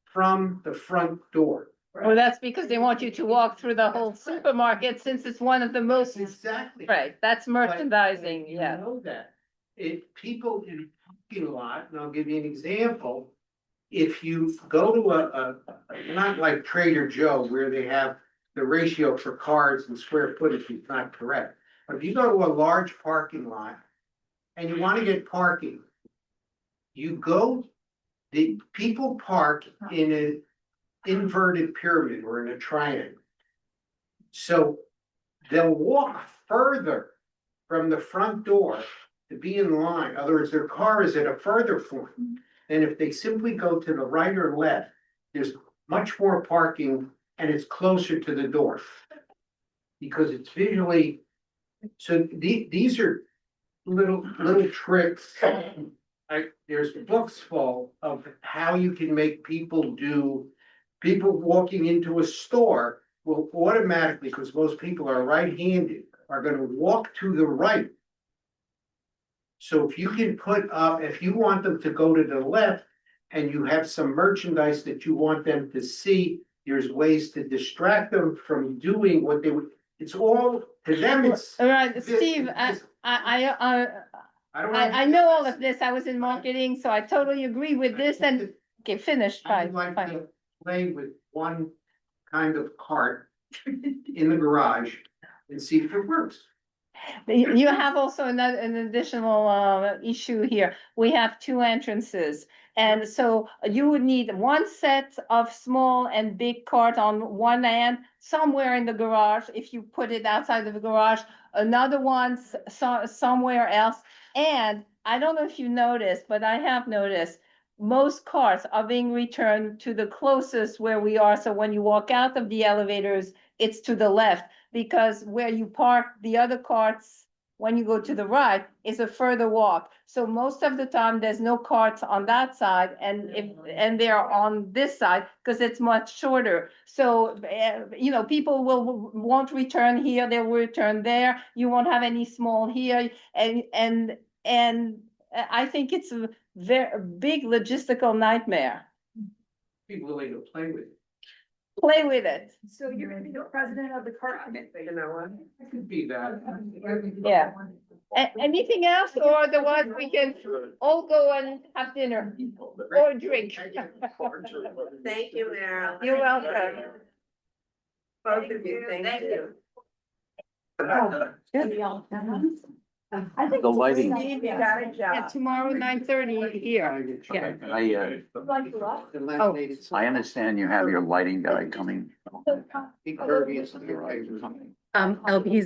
from the front door. Well, that's because they want you to walk through the whole supermarket since it's one of the most. Exactly. Right, that's merchandising, You yeah. know that. People in a parking lot, and I'll give you an example. If you go to a not like Trader Joe where they have the ratio for cars and square footage is not correct. But if you go to a large parking lot and you want to get parking, the people park in an inverted pyramid or in a triangle. So they'll walk further from the front door to be in line. In other words, their car is at a further point. And if they simply go to the right or left, there's much more parking and it's closer to the door. Because it's visually, so these are little tricks. There's books full of how you can make people walking into a store will automatically, because most people are right-handed, are gonna walk to the right. So if you can if you want them to go to the left and you have some merchandise that you want them to see, there's ways to distract them from doing what they would, it's all, to them, it's. All right, Steve, I know all of this. I was in marketing, so I totally agree with this and, okay, finish, I'd fine, like fine. to play with one kind of cart in the garage and see if it works. You have also an additional issue here. We have two entrances. And so you would need one set of small and big cart on one end, somewhere in the garage, if you put it outside of the garage, another one somewhere else. And I don't know if you noticed, but I have noticed, most carts are being returned to the closest where we are. So when you walk out of the elevators, it's to the left, because where you park the other carts, when you go to the right, is a further walk. So most of the time, there's no carts on that side, and they're on this side, because it's much shorter. So, people won't return here, they will return there. You won't have any small here, and I think it's a very big logistical nightmare. Be willing to play with it. Play with it. So you're gonna be the president of the cart committee. You know what? It could be that. Yeah. Anything else, or the one we can all go and have dinner or drink? Thank you, Meryl. You're welcome. Both of you, thank you. I think The lighting. Steve, you got a Yeah, job. tomorrow, 9:30 here. Yeah. I understand you have your lighting guy coming. He's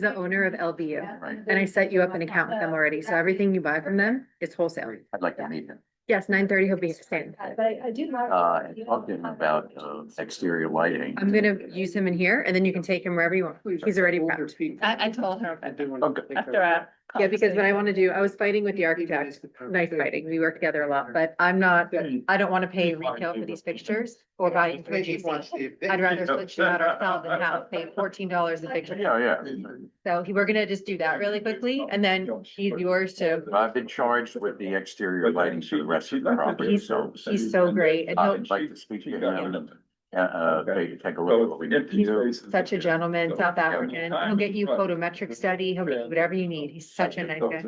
the owner of LBU, and I set you up an account with them already, so everything you buy from them is wholesale. I'd like to meet him. Yes, 9:30, he'll be staying. I do. And talk to him about exterior lighting. I'm gonna use him in here, and then you can take him wherever you want. He's already prepped. I told her about that Okay. after our. Yeah, because what I wanna do, I was fighting with the architect, nice fighting, we work together a lot, but I don't wanna pay retail for these fixtures or buy it through GC. I'd rather switch them out ourselves than have pay $14 a picture. Yeah. So we're gonna just do that really quickly, and then he's yours to, I've been charged with the exterior lighting for the rest of the property, so. he's so great, and I'd like to speak to him and, take a look at what we need to do. he's such a gentleman, South African, he'll get you photometric study, he'll get you whatever you need, he's such a nice guy.